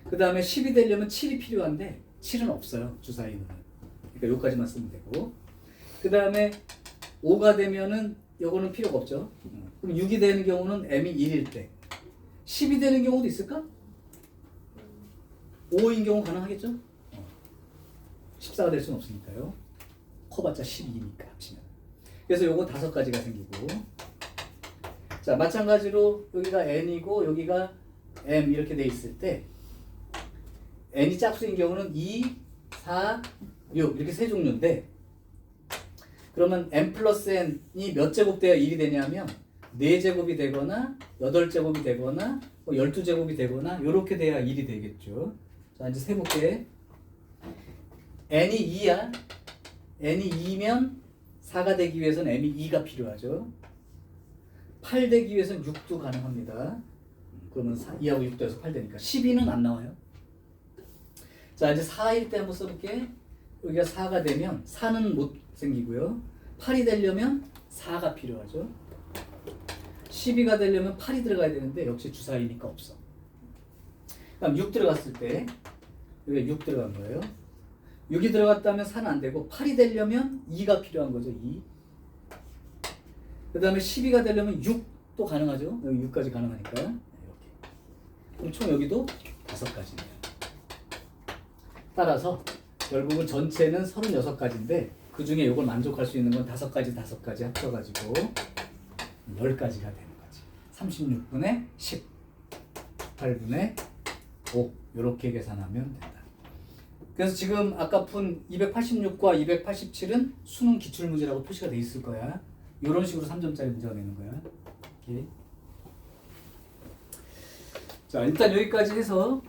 그 다음에 10이 되려면 7이 필요한데 7은 없어요. 주사위는. 그러니까 요까지만 쓰면 되고. 그 다음에 5가 되면은 요거는 필요가 없죠. 그럼 6이 되는 경우는 m이 1일 때. 10이 되는 경우도 있을까? 5인 경우 가능하겠죠? 14가 될 수는 없으니까요. 커봤자 12니까 합치면. 그래서 요거 5가지가 생기고. 자, 마찬가지로 여기가 n이고 여기가 m 이렇게 돼 있을 때 n이 짝수인 경우는 2, 4, 6 이렇게 세 종류인데 그러면 m 플러스 n이 몇 제곱 돼야 1이 되냐면 4제곱이 되거나 8제곱이 되거나 12제곱이 되거나 이렇게 돼야 1이 되겠죠. 자, 이제 세볼게. n이 2야. n이 2면 4가 되기 위해서는 m이 2가 필요하죠. 8 되기 위해서는 6도 가능합니다. 그러면 2하고 6 더해서 8 되니까 12는 안 나와요. 자, 이제 4일 때 한번 써볼게. 여기가 4가 되면 4는 못 생기고요. 8이 되려면 4가 필요하죠. 12가 되려면 8이 들어가야 되는데 역시 주사위니까 없어. 그럼 6 들어갔을 때 여기 6 들어간 거예요. 6이 들어갔다면 4는 안 되고 8이 되려면 2가 필요한 거죠. 2. 그 다음에 12가 되려면 6도 가능하죠. 여기 6까지 가능하니까 이렇게. 그럼 총 여기도 5가지네요. 따라서 결국은 전체는 36가지인데 그 중에 이걸 만족할 수 있는 건 5가지 합쳐가지고 10가지가 되는 거지. 36분의 10, 8분의 5 이렇게 계산하면 된다. 그래서 지금 아까 푼 286과 287은 수능 기출문제라고 표시가 돼 있을 거야. 이런 식으로 3점짜리 문제가 되는 거야. 이렇게. 자, 일단 여기까지 해서